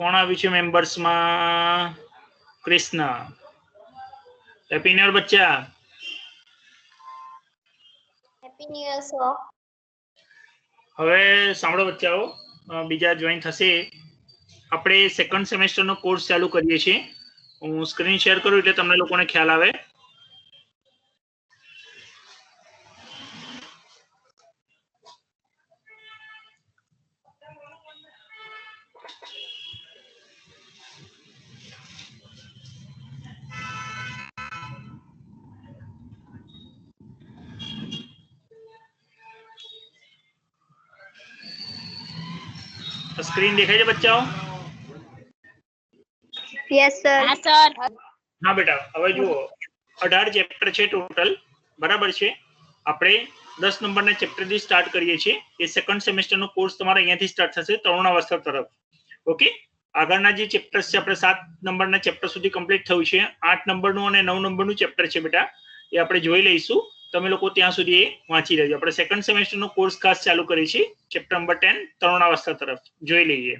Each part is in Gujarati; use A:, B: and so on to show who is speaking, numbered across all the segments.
A: કોણ આવ્યું છે મેમ્બર્સમાં? કૃષ્ણ. હેપી ન્યુ યર બચ્ચા.
B: Happy new year sir.
A: હવે સાંભળો બચ્ચાઓ, બીજા જોઈન થશે. આપણે સેકન્ડ સેમેસ્ટરનો કોર્સ ચાલુ કરીએ છીએ. હું સ્ક્રીન શેર કરું એટલે તમને લોકોને ખ્યાલ આવે. સ્ક્રીન દેખાય છે બચ્ચાઓ?
B: Yes sir. હા સર.
A: હા બેટા, હવે જુઓ 18 ચેપ્ટર છે ટોટલ, બરાબર છે. આપણે 10 નંબરના ચેપ્ટરથી સ્ટાર્ટ કરીએ છીએ. એ સેકન્ડ સેમેસ્ટરનો કોર્સ તમારે અહીંયાથી સ્ટાર્ટ થશે તરુણાવસ્થા તરફ. ઓકે, આગળના જે ચેપ્ટર્સ છે આપણે 7 નંબરના ચેપ્ટર સુધી કમ્પ્લીટ થયું છે. 8 નંબરનું અને 9 નંબરનું ચેપ્ટર છે બેટા, એ આપણે જોઈ લઈશું. તમે લોકો ત્યાં સુધી એ વાંચી લેજો. આપણે સેકન્ડ સેમેસ્ટરનો કોર્સ ખાસ ચાલુ કરીએ છીએ. ચેપ્ટર નંબર 10 તરુણાવસ્થા તરફ જોઈ લઈએ.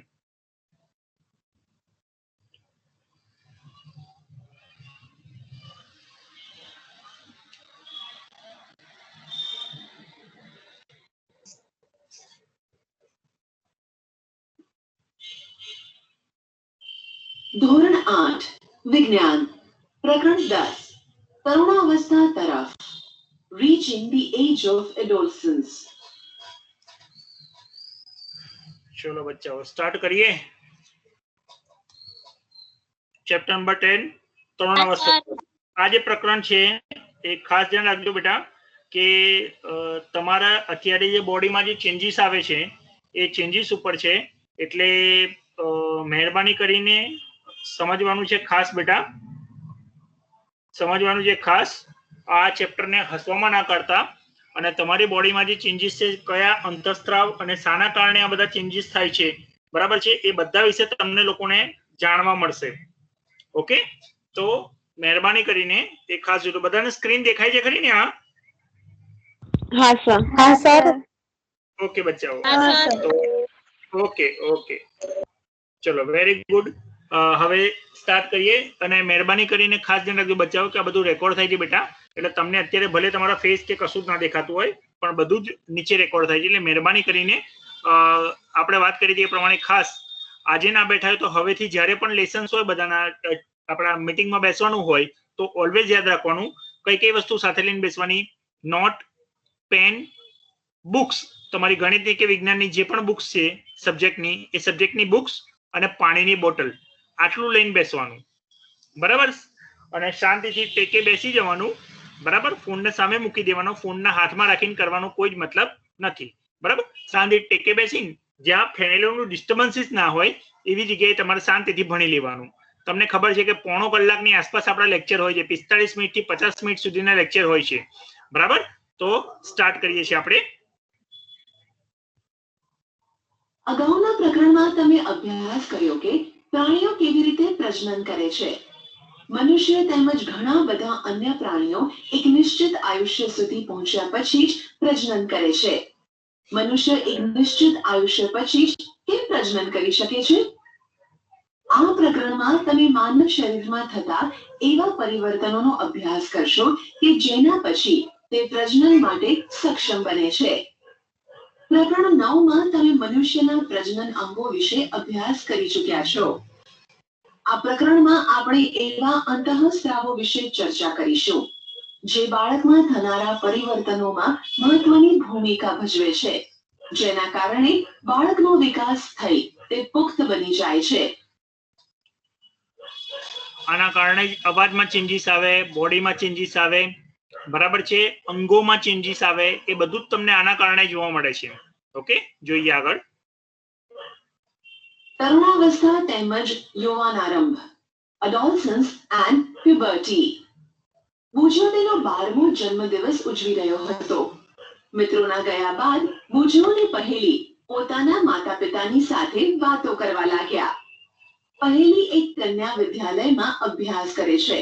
C: ધોરણ 8 વિજ્ઞાન પ્રકરણ 10 તરુણાવસ્થા તરફ reaching the age of adolescence.
A: ચલો બચ્ચાઓ સ્ટાર્ટ કરીએ. Chapter number 10 તરુણાવસ્થા. આ જે પ્રકરણ છે એ ખાસ ધ્યાન રાખજો બેટા કે તમારા અત્યારે જે બોડીમાં જે ચેન્જીસ આવે છે એ ચેન્જીસ ઉપર છે, એટલે મહેરબાની કરીને સમજવાનું છે ખાસ બેટા, સમજવાનું છે ખાસ. આ ચેપ્ટરને હસવામાં ના કરતા, અને તમારી બોડીમાં જે ચેન્જીસ છે, કયા અંતઃસ્ત્રાવ અને શાના કારણે આ બધા ચેન્જીસ થાય છે, બરાબર છે, એ બધા વિશે તમને લોકોને જાણવા મળશે. ઓકે, તો મહેરબાની કરીને એ ખાસ જોજો. બધાને સ્ક્રીન દેખાય છે ખરી ને?
B: હા સર. હા સર.
A: ઓકે બચ્ચાઓ, ઓકે ઓકે, ચલો વેરી ગુડ. હવે સ્ટાર્ટ કરીએ. અને મહેરબાની કરીને ખાસ ધ્યાન રાખજો બચ્ચાઓ કે આ બધું રેકોર્ડ થાય છે બેટા, એટલે તમને અત્યારે ભલે તમારા ફેસ કે કશું જ ના દેખાતું હોય, પણ બધું જ નીચે રેકોર્ડ થાય છે. એટલે મહેરબાની કરીને આપણે વાત કરી હતી એ પ્રમાણે ખાસ આજે ના બેઠા હોય તો હવેથી જ્યારે પણ લેસન્સ હોય બધાના, આપણા મીટિંગમાં બેસવાનું હોય તો ઓલવેઝ યાદ રાખવાનું કઈ કઈ વસ્તુ સાથે લઈને બેસવાની. નોટ, પેન, બુક્સ, તમારી ગણિતની કે વિજ્ઞાનની જે પણ બુક્સ છે સબ્જેક્ટની, એ સબ્જેક્ટની બુક્સ અને પાણીની બોટલ, આટલું લઈને બેસવાનું, બરાબર. અને શાંતિથી ટેકે બેસી જવાનું, બરાબર. ફોનને સામે મૂકી દેવાનો, ફોનના હાથમાં રાખીને કરવાનો કોઈ જ મતલબ નથી, બરાબર. શાંતિથી ટેકે બેસીને જ્યાં ફેમિલીનું ડિસ્ટર્બન્સીસ ના હોય એવી જગ્યાએ તમારે શાંતિથી ભણી લેવાનું. તમને ખબર છે કે પોણો કલાકની આસપાસ આપણા લેક્ચર હોય છે, 45 મિનિટથી 50 મિનિટ સુધીના લેક્ચર હોય છે, બરાબર. તો સ્ટાર્ટ કરીએ છીએ આપણે.
C: અગાઉના પ્રકરણમાં તમે અભ્યાસ કર્યો કે પ્રાણીઓ કેવી રીતે પ્રજનન કરે છે. મનુષ્ય તેમજ ઘણા બધા અન્ય પ્રાણીઓ એક નિશ્ચિત આયુષ્ય સુધી પહોંચ્યા પછી જ પ્રજનન કરે છે. મનુષ્ય એક નિશ્ચિત આયુષ્ય પછી જ કેમ પ્રજનન કરી શકે છે? આ પ્રકરણમાં તમે માનવ શરીરમાં થતા એવા પરિવર્તનોનો અભ્યાસ કરશો કે જેના પછી તે પ્રજનન માટે સક્ષમ બને છે. પ્રકરણ 9 માં તમે મનુષ્યના પ્રજનન અંગો વિશે અભ્યાસ કરી ચૂક્યા છો. આ પ્રકરણમાં આપણે એવા અંતઃસ્ત્રાવો વિશે ચર્ચા કરીશું જે બાળકમાં થનારા પરિવર્તનોમાં મહત્વની ભૂમિકા ભજવે છે, જેના કારણે બાળકનો વિકાસ થઈ તે પુખ્ત બની જાય છે.
A: આના કારણે જ અવાજમાં ચેન્જીસ આવે, બોડીમાં ચેન્જીસ આવે, બરાબર છે, અંગોમાં ચેન્જીસ આવે, એ બધું જ તમને આના કારણે જોવા મળે છે. ઓકે, જોઈએ આગળ.
C: તરુણાવસ્થા તેમજ યૌવનારંભ, adolescence and puberty. બુજો તેનો 12મો જન્મદિવસ ઉજવી રહ્યો હતો. મિત્રોના ગયા બાદ બુજોની પહેલી પોતાના માતા પિતાની સાથે વાતો કરવા લાગ્યા. પહેલી એક કન્યા વિદ્યાલયમાં અભ્યાસ કરે છે.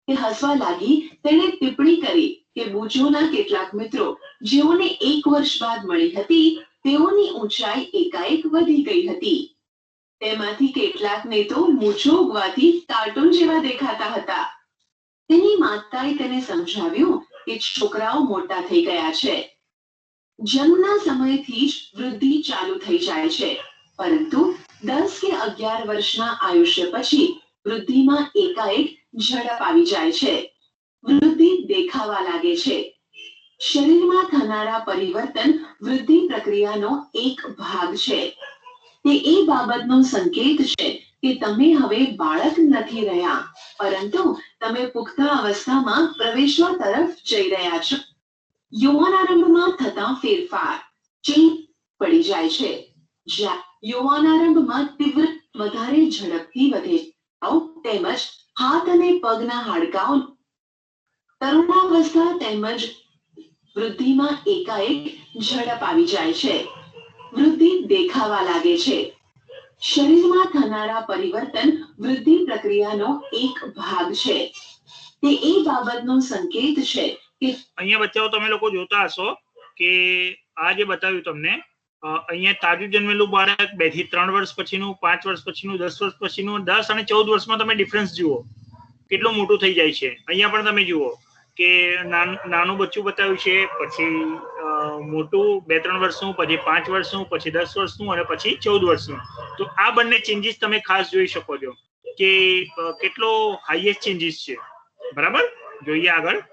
C: તે હસવા લાગી. તેણે ટિપ્પણી કરી કે બુજોના કેટલાક મિત્રો જેઓને 1 વર્ષ બાદ મળી હતી તેઓની ઊંચાઈ એકાએક વધી ગઈ હતી. તેમાંથી કેટલાકને તો મૂછો ઉગવાથી કાર્ટૂન જેવા દેખાતા હતા. તેની માતાએ તેને સમજાવ્યું કે છોકરાઓ મોટા થઈ ગયા છે. જન્મના સમયથી જ વૃદ્ધિ ચાલુ થઈ જાય છે, પરંતુ 10 કે 11 વર્ષના આયુષ્ય પછી વૃદ્ધિમાં એકાએક ઝડપ આવી જાય છે. વૃદ્ધિ દેખાવા લાગે છે. શરીરમાં થનારા પરિવર્તન વૃદ્ધિ પ્રક્રિયાનો એક ભાગ છે. તે એ બાબતનો સંકેત છે કે તમે હવે બાળક નથી રહ્યા, પરંતુ તમે પુખ્ત અવસ્થામાં પ્રવેશવા તરફ જઈ રહ્યા છો. યૌવનારંભમાં થતા ફેરફાર ચેન પડી જાય છે. યૌવનારંભમાં તીવ્ર વધારે ઝડપથી વધે તેમજ હાથ અને પગના હાડકાઓ તરુણાવસ્થા તેમજ વૃદ્ધિમાં એકાએક ઝડપ આવી જાય છે. વૃદ્ધિ દેખાવા લાગે છે. શરીરમાં થનારા પરિવર્તન વૃદ્ધિ પ્રક્રિયાનો એક ભાગ છે. તે એ બાબતનો સંકેત છે કે
A: અહીંયા બચ્ચાઓ તમે લોકો જોતા હશો કે આ જે બતાવ્યું તમને અહીંયા તાજું જન્મેલું બાળક 2 થી 3 વર્ષ પછીનું, 5 વર્ષ પછીનું, 10 વર્ષ પછીનું, 10 અને 14 વર્ષમાં તમે ડિફરન્સ જુઓ કેટલું મોટું થઈ જાય છે. અહીંયા પણ તમે જુઓ કે નાનું બચ્ચું બતાવ્યું છે, પછી મોટું 2-3 વર્ષનું, પછી 5 વર્ષનું, પછી 10 વર્ષનું અને પછી 14 વર્ષનું. તો આ બંને ચેન્જીસ તમે ખાસ જોઈ શકો છો કે કેટલો હાઈએસ્ટ ચેન્જીસ છે. બરાબર, જોઈએ આગળ.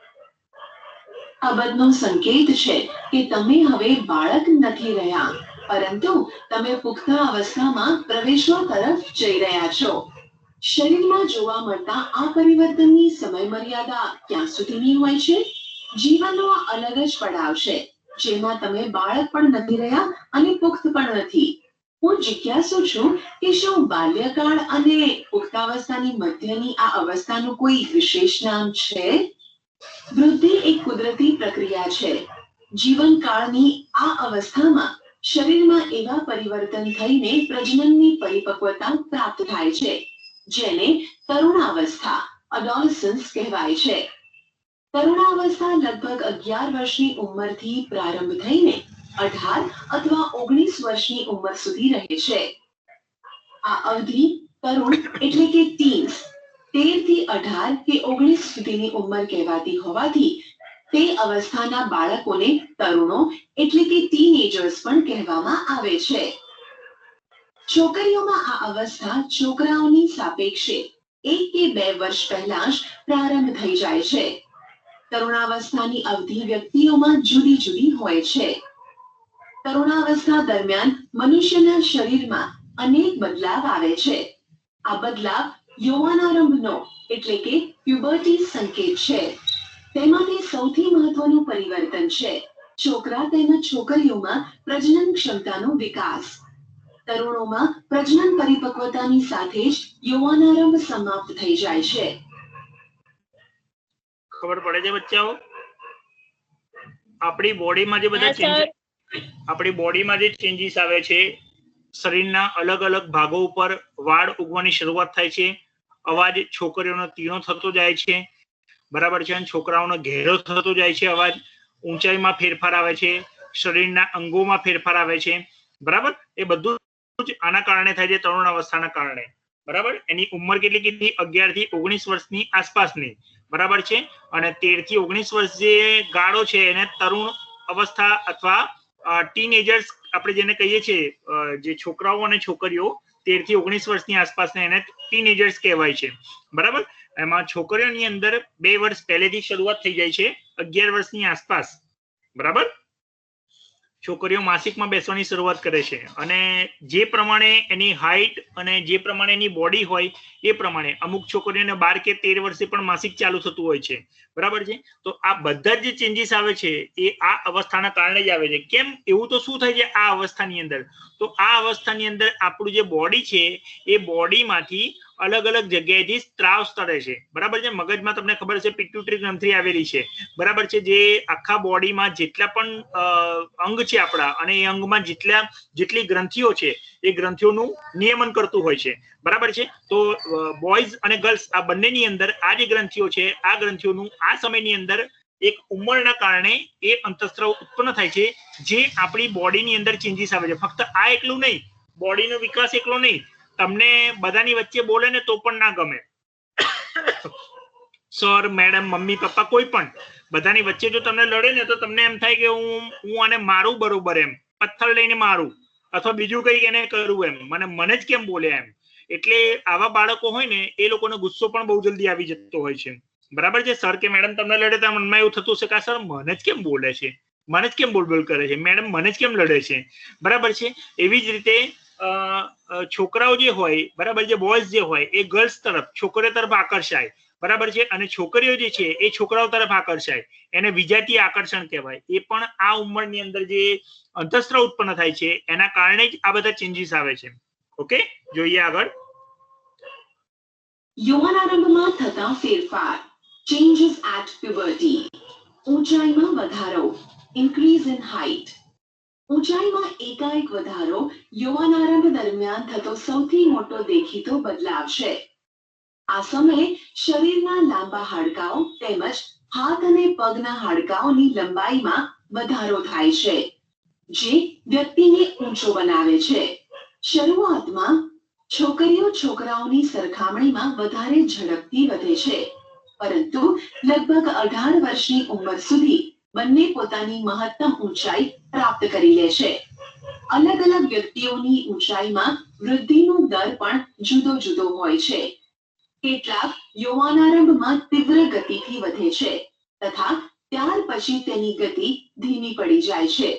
C: બાબતનો સંકેત છે કે તમે હવે બાળક નથી રહ્યા, પરંતુ તમે પુખ્ત અવસ્થામાં પ્રવેશવા તરફ જઈ રહ્યા છો. શરીરમાં જોવા મળતા આ પરિવર્તનની સમય મર્યાદા ક્યાં સુધીની હોય છે? જીવનનો અલગ જ પડાવ છે જેમાં તમે બાળક પણ નથી રહ્યા અને પુખ્ત પણ નથી. હું જિજ્ઞાસુ છું કે શું બાલ્યકાળ અને પુખ્તાવસ્થાની મધ્યની આ અવસ્થાનું કોઈ વિશેષ નામ છે? વૃદ્ધિ એક કુદરતી પ્રક્રિયા છે. જીવનકાળની આ અવસ્થામાં શરીરમાં એવા પરિવર્તન થઈને પ્રજનનની પરિપક્વતા પ્રાપ્ત થાય છે, જેને તરુણાવસ્થા એડોલસન્સ કહેવાય છે. તરુણાવસ્થા લગભગ 11 વર્ષની ઉંમરથી પ્રારંભ થઈને 18 અથવા 19 વર્ષની ઉંમર સુધી રહે છે. આ અવધિ તરુણ એટલે કે ટીન્સ 13 થી 18 કે 19 સુધીની ઉંમર કહેવાતી હોવાથી તે અવસ્થાના બાળકોને તરુણો એટલે કે ટીનેજર્સ પણ કહેવામાં આવે છે. છોકરીઓમાં આ અવસ્થા છોકરાઓની સાપેક્ષે 1 કે 2 વર્ષ પહેલા જ પ્રારંભ થઈ જાય છે. તરુણાવસ્થાની અવધિ વ્યક્તિઓમાં જુદી જુદી હોય છે. તરુણાવસ્થા દરમિયાન મનુષ્યના શરીરમાં અનેક બદલાવ આવે છે. આ બદલાવ યૌવનારંભનો એટલે કે પ્યુબર્ટી સંકેત છે. તેમાંથી સૌથી મહત્વનું પરિવર્તન છે છોકરા તેમજ છોકરીઓમાં પ્રજનન ક્ષમતાનો વિકાસ. તરુણોમાં પ્રજનન પરિપક્વતાની સાથે જ યૌવનારંભ સમાપ્ત થઈ જાય છે.
A: ખબર પડે છે બચ્ચાઓ? આપણી બોડીમાં જે બધા ચેન્જીસ આવે છે, શરીરના અલગ અલગ ભાગો ઉપર વાળ ઉગવાની શરૂઆત થાય છે, અવાજ છોકરીઓનો તીણો થતો જાય છે, બરાબર છે, અને છોકરાઓનો ઘેરો થતો જાય છે, અવાજ ઊંચાઈમાં ફેરફાર આવે છે, શરીરના અંગોમાં ફેરફાર આવે છે, બરાબર. એ બધું જ આના કારણે થાય છે, તરુણ અવસ્થાના કારણે. બરાબર. એની ઉંમર કેટલી 11 થી 19 વર્ષની આસપાસની, બરાબર છે. અને 13 થી 19 વર્ષ જે ગાળો છે એને તરુણ અવસ્થા અથવા ટીનેજર્સ આપણે જેને કહીએ છીએ, જે છોકરાઓ અને છોકરીઓ 13 થી 19 વર્ષની આસપાસના એને ટીનેજર્સ કહેવાય છે. બરાબર. એમાં છોકરીઓની અંદર 2 વર્ષ પહેલેથી શરૂઆત થઈ જાય છે, 11 વર્ષની આસપાસ. બરાબર. છોકરીઓ માસિકમાં બેસવાની શરૂઆત કરે છે અને જે પ્રમાણે એની હાઈટ અને જે પ્રમાણે એની બોડી હોય એ પ્રમાણે અમુક છોકરીઓને 12 કે 13 વર્ષે પણ માસિક ચાલુ થતું હોય છે. બરાબર છે. તો આ બધા જે ચેન્જીસ આવે છે એ આ અવસ્થાના કારણે જ આવે છે. કેમ એવું તો શું થાય છે આ અવસ્થાની અંદર? તો આ અવસ્થાની અંદર આપણું જે બોડી છે એ બોડીમાંથી અલગ અલગ જગ્યાએથી સ્ત્રાવ સ્તરે છે. બરાબર છે. મગજમાં તમને ખબર છે પિટ્યુટરી ગ્રંથિ આવેલી છે. બરાબર છે. જે આખા બોડીમાં જેટલા પણ અંગ છે આપણા અને એ અંગમાં જેટલી ગ્રંથિઓ છે એ ગ્રંથિઓનું નિયમન કરતું હોય છે. બરાબર છે. તો બોયઝ અને ગર્લ્સ આ બંનેની અંદર આ જે ગ્રંથિઓ છે આ ગ્રંથિઓનું આ સમયની અંદર એક ઉંમરના કારણે એ અંતઃસ્ત્રાવ ઉત્પન્ન થાય છે, જે આપણી બોડીની અંદર ચેન્જીસ આવે છે. ફક્ત આ એકલું નહીં, બોડીનો વિકાસ એકલો નહીં, તમને બધાની વચ્ચે બોલે ને તો પણ ના ગમે. સર, મેડમ, મમ્મી, પપ્પા, કોઈ પણ બધાની વચ્ચે જો તમને લડે ને તો તમને એમ થાય કે હું આને મારું બરોબર, એમ પથ્થર લઈને મારું અથવા બીજું કઈ એને કરું, એમ મને જ કેમ બોલે એમ. એટલે આવા બાળકો હોય ને એ લોકોનો ગુસ્સો પણ બહુ જલ્દી આવી જતો હોય છે. બરાબર છે. સર કે મેડમ તમને લડે તો મનમાં એવું થતું હશે કે સર મને જ કેમ બોલે છે, મને જ કેમ બોલબોલ કરે છે, મેડમ મને જ કેમ લડે છે. બરાબર છે. એવી જ રીતે છોકરાઓ જે હોય, બરાબર, જે બોયઝ જે હોય એ ગર્લ્સ તરફ, છોકરીઓ તરફ આકર્ષાય. બરાબર છે. અને છોકરીઓ જે છે એ છોકરાઓ તરફ આકર્ષાય. એને વિજાતીય આકર્ષણ કહેવાય. એ પણ આ ઉંમરની અંદર જે અંતઃસ્ત્રાવ ઉત્પન્ન થાય છે એના કારણે જ આ બધા ચેન્જીસ આવે છે. ઓકે, જોઈએ આગળ.
C: યૌવનારંભમાં થતા ફેરફાર, changes at puberty. ઊંચાઈમાં વધારો, increase in height. ઊંચાઈમાં એકાએક વધારો યૌવનારંભ દરમિયાન થતો સૌથી મોટો દેખીતો બદલાવ છે. આ સમયે શરીરના લાંબા હાડકાઓ તેમજ હાથ અને પગના હાડકાઓની લંબાઈમાં વધારો થાય છે, જે વ્યક્તિને ઊંચો બનાવે છે. શરૂઆતમાં છોકરીઓ છોકરાઓની સરખામણીમાં વધારે ઝડપથી વધે છે, પરંતુ લગભગ 18 વર્ષની ઉંમર સુધી બંને પોતાની મહત્તમ ઊંચાઈ પ્રાપ્ત કરી લે છે. અલગ અલગ વ્યક્તિઓની ઊંચાઈમાં વૃદ્ધિનો દર પણ જુદો જુદો હોય છે. કેટલાક યૌવનારંભમાં તીવ્ર ગતિથી વધે છે તથા ત્યાર પછી તેની ગતિ ધીમી પડી જાય છે,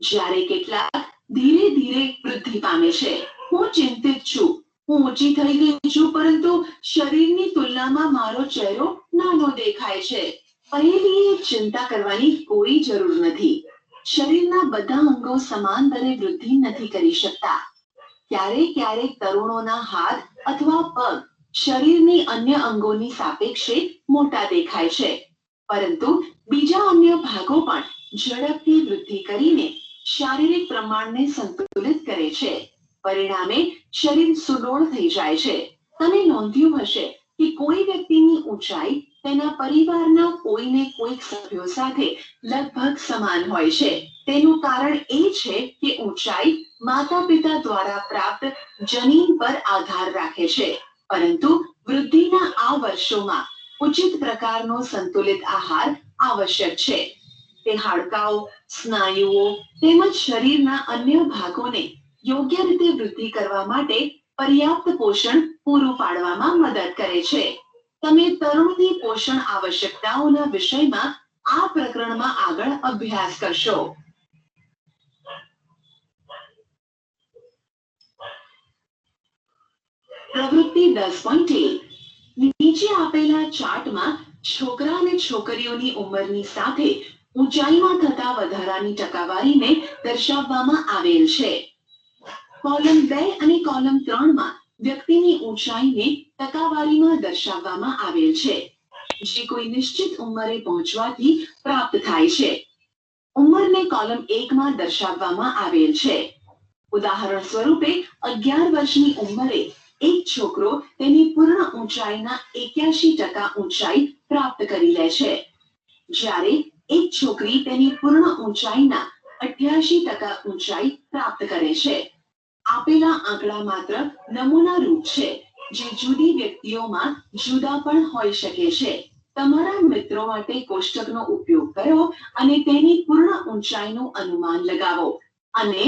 C: જ્યારે કેટલાક ધીરે ધીરે વૃદ્ધિ પામે છે. હું ચિંતિત છું, હું ઊંચી થઈ ગઈ છું, પરંતુ શરીરની તુલનામાં મારો ચહેરો નાનો દેખાય છે. પહેલી ચિંતા કરવાની કોઈ જરૂર નથી. શરીરના બધા અંગો સમાન દરે વૃદ્ધિ નથી કરી શકતા. ક્યારેક ક્યારેક તરુણોના હાથ અથવા પગ શરીરની અન્ય અંગોની સાપેક્ષે મોટા દેખાય છે, પરંતુ બીજા અન્ય ભાગો પણ ઝડપથી વૃદ્ધિ કરીને શારીરિક પ્રમાણને સંતુલિત કરે છે. પરિણામે શરીર સુડોળ થઈ જાય છે. તમે નોંધ્યું હશે કે કોઈ વ્યક્તિની ઊંચાઈ તેના પરિવારના કોઈને કોઈક સભ્યો સાથે લગભગ સમાન હોય છે. તેનું કારણ એ છે કે ઊંચાઈ માતા પિતા દ્વારા પ્રાપ્ત જનીન પર આધાર રાખે છે, પરંતુ વૃદ્ધિના આ વર્ષોમાં ઉચિત પ્રકારનો સંતુલિત આહાર આવશ્યક છે. તે હાડકાઓ, સ્નાયુઓ તેમજ શરીરના અન્ય ભાગોને યોગ્ય રીતે વૃદ્ધિ કરવા માટે પર્યાપ્ત પોષણ પૂરું પાડવામાં મદદ કરે છે. તમે તરુણની પોષણ આવશ્યકતાઓના વિષયમાં આ પ્રકરણમાં આગળ અભ્યાસ કરશો. પ્રવૃત્તિ 10.1. નીચે આપેલા ચાર્ટમાં છોકરા અને છોકરીઓની ઉંમરની સાથે ઊંચાઈમાં થતા વધારાની ટકાવારીને દર્શાવવામાં આવેલ છે. કોલમ 2 અને કોલમ 3 માં વ્યક્તિની ઊંચાઈને ટકાવારીમાં દર્શાવવામાં આવેલ છે, જે કોઈ નિશ્ચિત ઉંમરે પહોંચવાથી પ્રાપ્ત થાય છે. ઉંમરને કોલમ 1 માં દર્શાવવામાં આવેલ છે. ઉદાહરણ સ્વરૂપે 11 વર્ષની ઉંમરે એક છોકરો તેની પૂર્ણ ઊંચાઈના 81% ઊંચાઈ પ્રાપ્ત કરી લે છે, જ્યારે એક છોકરી તેની પૂર્ણ ઊંચાઈના 88% ઊંચાઈ પ્રાપ્ત કરે છે. આપેલા આંકડા માત્ર નમૂના રૂપ છે, જે જુદી વ્યક્તિઓમાં જુદા પણ હોઈ શકે છે. તમારા મિત્રો માટે કોષ્ટકનો ઉપયોગ કરો અને તેની પૂર્ણ ઊંચાઈનું અનુમાન લગાવો અને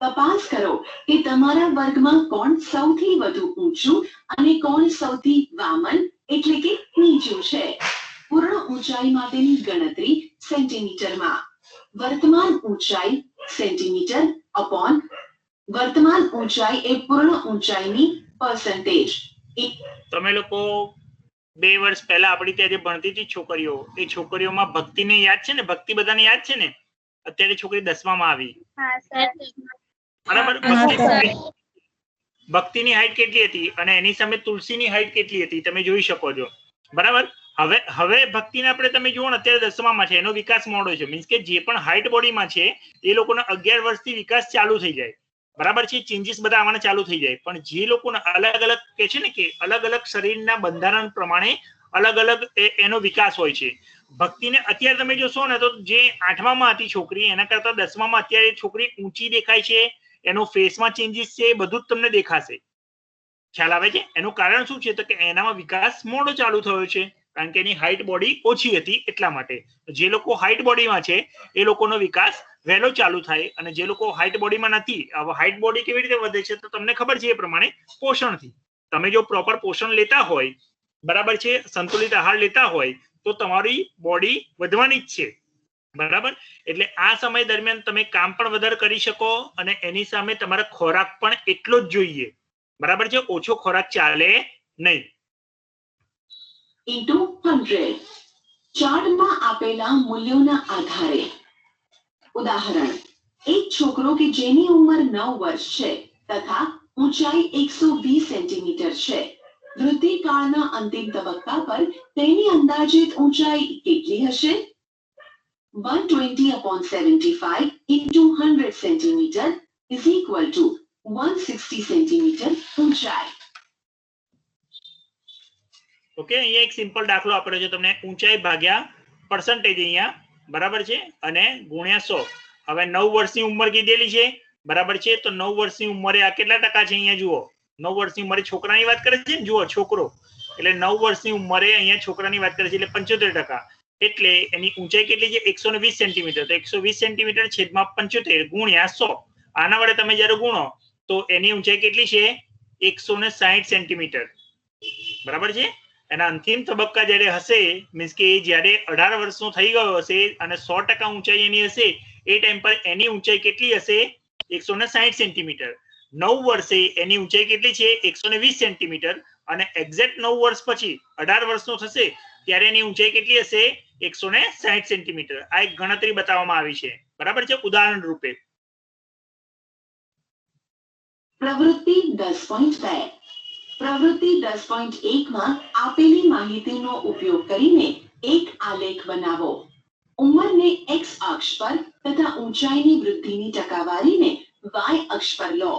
C: તપાસ કરો કે તમારા વર્ગમાં કોણ સૌથી વધુ ઊંચું અને કોણ સૌથી વામન એટલે કે નીચું છે. પૂર્ણ ઊંચાઈ માટેની ગણતરી સેન્ટીમીટરમાં. વર્તમાન ઊંચાઈ સેન્ટીમીટર અપોન વર્તમાન ઊંચાઈ એ પૂર્ણ ઊંચાઈની પર્સન્ટેજ.
A: તમે લોકો 2 વર્ષ પહેલા આપણી ત્યાં જે ભણતી હતી છોકરીઓ, એ છોકરીઓમાં ભક્તિને યાદ છે ને? ભક્તિ બધાને યાદ છે ને? અત્યારે છોકરી 10મામાં આવી, બરાબર? ભક્તિની હાઈટ કેટલી હતી અને એની સામે તુલસીની હાઈટ કેટલી હતી તમે જોઈ શકો છો, બરાબર? હવે ભક્તિને આપણે તમે જુઓ ને અત્યારે 10મામાં છે, એનો વિકાસ મોડો છે. મીન્સ કે જે પણ હાઈટ બોડીમાં છે એ લોકોનો 11 વર્ષથી વિકાસ ચાલુ થઈ જાય, બરાબર છે? ચેન્જીસ બધા આવવાના ચાલુ થઈ જાય. પણ જે લોકોના અલગ અલગ કે છે ને કે અલગ અલગ શરીરના બંધારણ પ્રમાણે અલગ અલગ એનો વિકાસ હોય છે. ભક્તિને અત્યારે તમે જોશો ને તો જે 8મામાં હતી છોકરી એના કરતા 10મામાં અત્યારે છોકરી ઊંચી દેખાય છે, એનો ફેસમાં ચેન્જીસ છે, એ બધું જ તમને દેખાશે. ખ્યાલ આવે છે? એનું કારણ શું છે? તો કે એનામાં વિકાસ મોડો ચાલુ થયો છે, કારણ કે એની હાઈટ બોડી ઓછી હતી એટલા માટે. જે લોકો હાઈટ બોડીમાં છે એ લોકોનો વિકાસ વહેલો ચાલુ થાય, અને જે લોકો હાઈટ બોડીમાં નથી, હવે હાઈટ બોડી કેવી રીતે વધે છે? તો તમને ખબર છે એ પ્રમાણે પોષણથી. તમે જો પ્રોપર પોષણ લેતા હોય, બરાબર છે, સંતુલિત આહાર લેતા હોય, તો તમારી બોડી વધવાની જ છે, બરાબર. એટલે આ સમય દરમિયાન તમે કામ પણ વધારે કરી શકો, અને એની સામે તમારા ખોરાક પણ એટલો જ જોઈએ, બરાબર છે. ઓછો ખોરાક ચાલે નહીં.
C: into 100 ચાર્ટમાં આપેલા મૂલ્યોના આધારે, ઉદાહરણ, એક છોકરો કે જેની ઉંમર 9 વર્ષ છે તથા ઊંચાઈ 120 સેન્ટીમીટર છે, વૃદ્ધિકાળના અંતિમ તબક્કા પર તેની અંદાજિત ઊંચાઈ કેટલી હશે? 120/75 into 100 centimetre is equal to 160 centimetre ઊંચાઈ.
A: ઓકે, અહીંયા એક સિમ્પલ દાખલો આપ્યો છે તમને, ઊંચાઈ ભાગ્યા પર્સન્ટેજ અહીંયા, બરાબર છે, અને ગુણ્યા 100. હવે 9 વર્ષની ઉંમર કીધેલી છે, બરાબર છે. તો 9 વર્ષની ઉંમરે આ કેટલા ટકા છે? અહીંયા જુઓ, 9 વર્ષની ઉંમરે છોકરાની વાત કરે છે ને, જુઓ છોકરો, એટલે 9 વર્ષની ઉંમરે અહીંયા છોકરાની વાત કરે છે, એટલે 75%. એટલે એની ઊંચાઈ કેટલી છે? 120 સેન્ટીમીટર. તો 120 સેન્ટીમીટર છેદમાં 75 ગુણ્યા 100. આના વડે તમે જ્યારે ગુણો તો એની ઊંચાઈ કેટલી છે? 160 સેન્ટીમીટર, બરાબર છે. એના અંતિમ તબક્કા જ્યારે હશે, મીન્સ કે જ્યારે 18 વર્ષનો થઈ ગયો હશે અને 100% ઊંચાઈ એની હશે, એ ટાઈમ પર એની ઊંચાઈ કેટલી હશે? 160 સેન્ટીમીટર. 9 વર્ષે એની ઊંચાઈ કેટલી છે? 120 સેન્ટીમીટર. અને એક્ઝેક્ટ 9 વર્ષ પછી 18 વર્ષનો થશે ત્યારે એની ઊંચાઈ કેટલી હશે? 160 સેન્ટીમીટર. આ એક ગણતરી બતાવવામાં આવી છે, બરાબર છે, ઉદાહરણ રૂપે.
C: પ્રવૃત્તિ 10.2. પ્રવૃત્તિ 10.1 માં આપેલી માહિતીનો ઉપયોગ કરીને એક આલેખ બનાવો. ઉંમરને x અક્ષ પર તથા ઊંચાઈની વૃદ્ધિની ટકાવારીને y અક્ષ પર લો.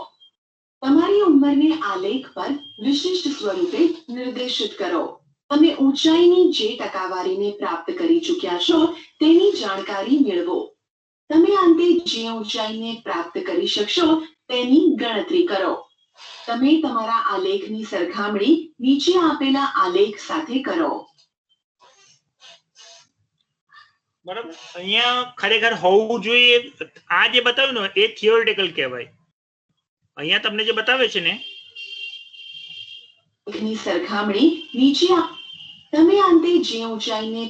C: તમારી ઉંમરને આલેખ પર વિશિષ્ટ સ્વરૂપે નિર્દેશિત કરો. તમે ઊંચાઈની જે ટકાવારીને પ્રાપ્ત કરી ચૂક્યા છો તેની જાણકારી મેળવો. તમે અંતે જે ઊંચાઈને પ્રાપ્ત કરી શકશો તેની ગણતરી કરો. તમે તમારા આલેખની સરખામણી નીચે આપેલા આલેખ સાથે કરો.
A: બરાબર, અહીંયા ખરેખર હોવું જોઈએ. આ જે બતાવ્યું ને એ થિયોરિટિકલ કહેવાય. અહીંયા તમને જે બતાવે છે ને
C: ની સરખામણી નીચે તમે અંતે જે ઊંચાઈને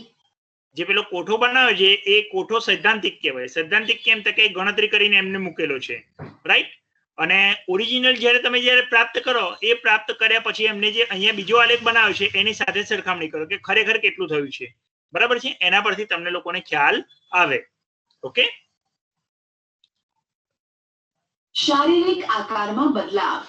A: જે પેલો કોઠો બનાવે છે એ કોઠો સૈદ્ધાંતિક કહેવાય. સૈદ્ધાંતિક કેમ? તો કે ગણતરી કરીને એમને મૂકેલો છે, રાઈટ. અને ઓરિજિનલ જ્યારે પ્રાપ્ત કરો, એ પ્રાપ્ત કર્યા પછી એમને જે અહીંયા બીજો આલેખ બનાવ્યો છે એની સાથે સરખામણી કરો કે ખરેખર કેટલું થયું છે, બરાબર છે. એના પરથી તમને લોકોને ખ્યાલ આવે. ઓકે.
C: શારીરિક આકારમાં બદલાવ,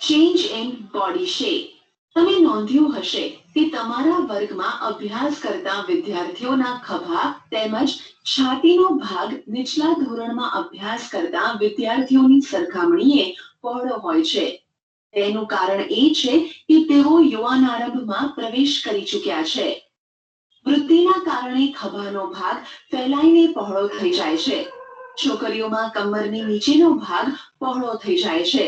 C: ચેન્જ ઇન બોડી શેપ. તમે નોંધ્યું હશે કે તમારા વર્ગમાં અભ્યાસ કરતા વિદ્યાર્થીઓના ખભા તેમજ છાતીનો ભાગ નીચલા ધોરણમાં અભ્યાસ કરતા વિદ્યાર્થીઓની સરખામણીએ પહોળો હોય છે. તેનું કારણ એ છે કે તેઓ યુવાનારંભમાં પ્રવેશ કરી ચૂક્યા છે. વૃદ્ધિના કારણે ખભાનો ભાગ ફેલાઈને પહોળો થઈ જાય છે. છોકરીઓમાં કમરની નીચેનો ભાગ પહોળો થઈ જાય છે.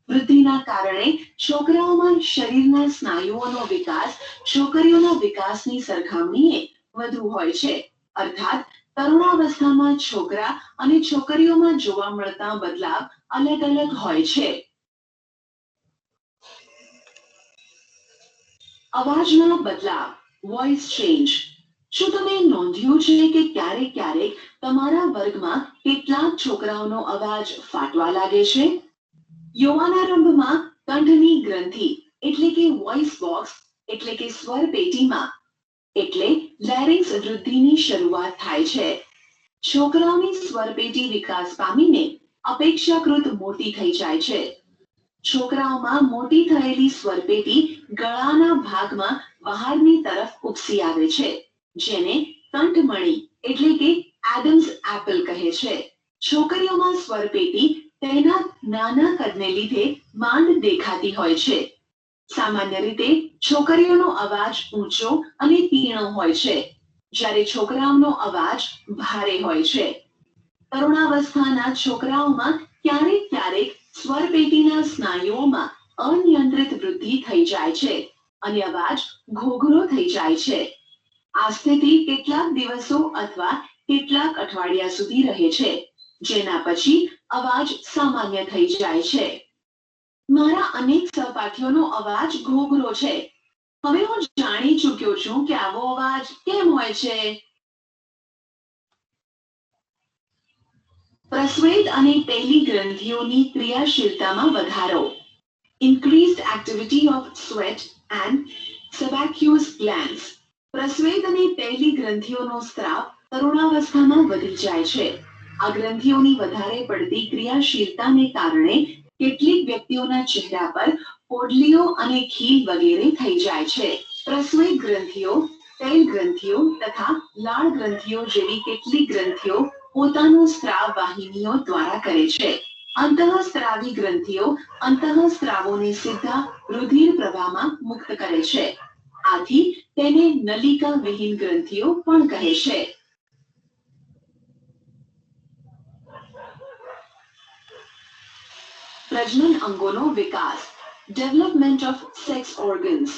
C: વૃદ્ધિના કારણે છોકરાઓમાં શરીરના સ્નાયુઓનો વિકાસ છોકરીઓના વિકાસની સરખામણીએ વધુ હોય છે. અર્થાત તરુણાવસ્થામાં છોકરા અને છોકરીઓમાં જોવા મળતા બદલાવ અલગ અલગ હોય છે. અવાજમાં બદલાવ, વોઇસ ચેન્જ. શું તમે નોંધ્યું છે કે ક્યારેક ક્યારેક તમારા વર્ગમાં કેટલાક છોકરાઓનો અવાજ ફાટવા લાગે છે? યૌવનારંભમાં કંઠની ગ્રંથિ એટલે કે વોઇસ બોક્સ એટલે કે સ્વર પેટીમાં એટલે લેરિંક્સ વૃદ્ધિની શરૂઆત થાય છે. છોકરાઓની સ્વર પેટી વિકાસ પામીને અપેક્ષાકૃત મોટી થઈ જાય છે. છોકરાઓમાં મોટી થયેલી સ્વર પેટી ગળાના ભાગમાં બહારની તરફ ઉપસી આવે છે, જેને કંઠમણી એટલે કે એડમ્સ એપલ કહે છે. છોકરીઓમાં સ્વર પેટી તેના નાના કદને લીધે માંડ દેખાતી હોય છે. સામાન્ય રીતે છોકરીઓનો અવાજ ઊંચો અને તીણો હોય છે, જ્યારે છોકરાઓનો અવાજ ભારે હોય છે. તરુણાવસ્થાના છોકરાઓમાં ક્યારેક ક્યારેક સ્વર પેટીના સ્નાયુઓમાં અનિયંત્રિત થઈ જાય છે અને અવાજ ઘોઘરો થઈ જાય છે. આ સ્થિતિ કેટલાક દિવસો અથવા કેટલાક અઠવાડિયા સુધી રહે છે, જેના પછી અવાજ સામાન્ય થઈ જાય છે. મારા અનેક સહપાઠીઓનો અવાજ ઘોઘરો છે. હવે હું જાણી ચૂક્યો છું કે આવો અવાજ કેમ હોય છે. પ્રસ્વેદ અને પહેલી ગ્રંથિઓની ક્રિયાશીલતામાં વધારો. Increased activity of sweat and sebaceous glands. પ્રસ્વેદ અને પહેલી ગ્રંથિઓનો સ્ત્રાવ તરુણાવસ્થામાં વધી જાય છે. આ ગ્રંથિઓની વધારે પડતી ક્રિયાશીલતાને કારણે કેટલીક વ્યક્તિઓના ચહેરા પર પોડલીઓ અને ખીલ વગેરે થઈ જાય છે. પ્રસ્વેદ ગ્રંથિઓ, તૈલ ગ્રંથિઓ તથા લાળ ગ્રંથિઓ જેવી કેટલીક ગ્રંથિઓ પોતાનો સ્ત્રાવ વાહિનીઓ દ્વારા કરે છે. અંતઃસ્ત્રાવી ગ્રંથિઓ અંતઃસ્ત્રાવોને સીધા રુધિર પ્રવાહમાં મુક્ત કરે છે. આથી તેને નલિકા વિહીન ગ્રંથિઓ પણ કહે છે. પ્રજનન અંગોનો વિકાસ. Development of sex organs.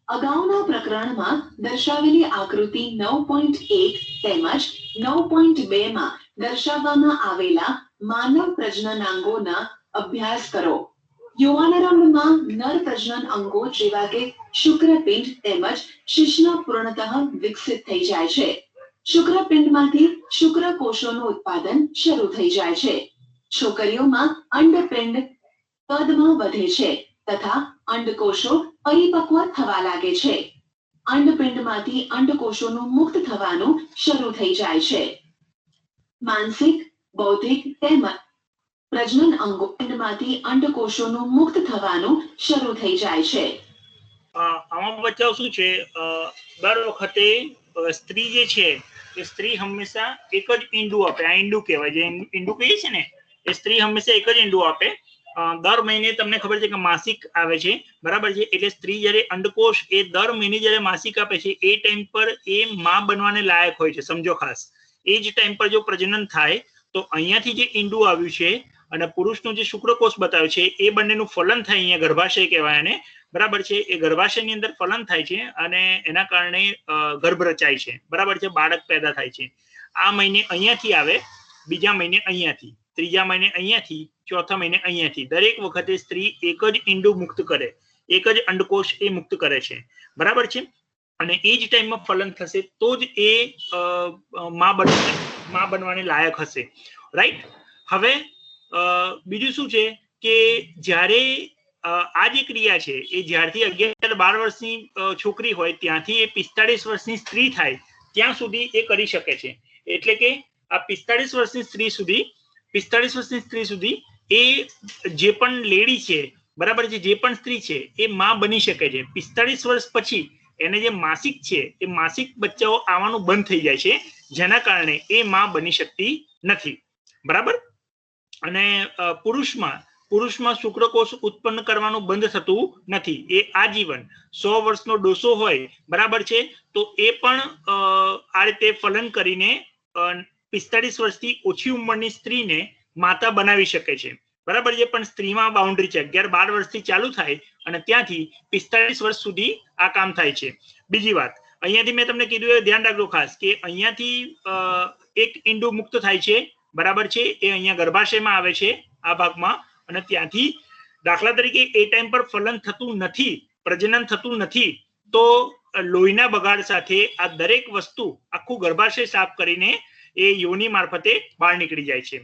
C: અગાઉના પ્રકરણમાં દર્શાવેલી આકૃતિ 9.1 તેમજ 9.2 માં દર્શાવવામાં આવેલા માનવ પ્રજનનાંગોના અભ્યાસ કરો. યુવાનારંભમાં નર પ્રજનન અંગો જેવા કે શુક્રપિંડ તેમજ શિશ્ન પૂર્ણતઃ વિકસિત થઈ જાય છે. શુક્રપિંડમાંથી શુક્રકોષોનું ઉત્પાદન શરૂ થઈ જાય છે. છોકરીઓમાં અંડપિંડ કદમાં વધે છે તથા અંડકોષો પરિપક્વ થવા લાગે છે. અંડપિંડમાંથી અંડકોષોનું મુક્ત થવાનું શરૂ થઈ જાય છે. માનસિક, બૌદ્ધિક તેમજ પ્રજનન અંગોમાંથી અંડકોષોનું મુક્ત થવાનું શરૂ થઈ જાય છે.
A: આમાં બચ્ચાઓ શું છે, દર વખતે સ્ત્રી જે છે એ સ્ત્રી હંમેશા એક જ ઈંડું આપે. આ ઈંડું કહેવાય, જે ઈંડું કહીએ છે ને, એ સ્ત્રી હંમેશા એક જ ઈંડું આપે. દર મહિને તમને ખબર છે કે માસિક આવે છે, બરાબર છે. એટલે સ્ત્રી જ્યારે અંડકોષ એ દર મહિને જ્યારે માસિક આપે છે એ ટાઈમ પર એ માં બનવાને લાયક હોય છે. સમજો ખાસ, એ જ ટાઈમ પર જો પ્રજનન થાય તો અહીંયાથી જે ઈંડું આવ્યું છે અને પુરુષનો જે શુક્રકોષ બતાવ્યો છે એ બંનેનું ફલન થાય. અહીંયા ગર્ભાશય કહેવાય એને, બરાબર છે. એ ગર્ભાશયની અંદર ફલન થાય છે અને એના કારણે ગર્ભ રચાય છે, બરાબર છે. બાળક પેદા થાય છે. આ મહિને અહીંયાથી આવે, બીજા મહિને અહીંયાથી, ત્રીજા મહિને અહીંયાથી, ચોથા મહિને અહીંયાથી. દરેક વખતે સ્ત્રી એક જ ઈંડું મુક્ત કરે, એક જ અંડકોષ એ મુક્ત કરે છે, બરાબર છે. અને એ જ ટાઈમમાં ફલન થશે તો જ એ માં બનવાને લાયક હશે, રાઈટ. હવે બીજું શું છે કે જ્યારે આ જે ક્રિયા છે એ જ્યારથી 11-12 વર્ષની છોકરી હોય ત્યાંથી એ 45 વર્ષની સ્ત્રી થાય ત્યાં સુધી એ કરી શકે છે. એટલે કે આ 45 વર્ષની સ્ત્રી સુધી એ જે પણ લેડી છે, બરાબર છે, જે પણ સ્ત્રી છે એ માં બની શકે છે. 45 વર્ષ પછી એને જે માસિક છે એ માસિક બચ્ચાઓ આવવાનું બંધ થઈ જાય છે, જેના કારણે એ માં બની શકતી નથી, બરાબર. અને પુરુષમાં શુક્રકોષ ઉત્પન્ન કરવાનું બંધ થતું નથી. એ આજીવન 100 વર્ષનો ડોસો હોય, બરાબર છે, તો એ પણ આ રીતે ફલન કરીને 45 વર્ષથી ઓછી ઉંમરની સ્ત્રીને માતા બનાવી શકે છે, બરાબર છે. પણ સ્ત્રીમાં બાઉન્ડ્રી છે, 11-12 વર્ષથી ચાલુ થાય અને ત્યાંથી 45 વર્ષ સુધી આ કામ થાય છે. બીજી વાત, અહીંયાથી મેં તમને કીધું એ ધ્યાન રાખજો ખાસ કે અહીંયાથી એક ઈંડું મુક્ત થાય છે, બરાબર છે. એ અહીંયા ગર્ભાશયમાં આવે છે આ ભાગમાં, અને ત્યાંથી દાખલા તરીકે એ ટાઈમ પર ફલન થતું નથી, પ્રજનન થતું નથી, તો લોહીના બગાડ સાથે આ દરેક વસ્તુ આખું ગર્ભાશય સાફ કરીને એ યોની મારફતે બહાર નીકળી જાય છે,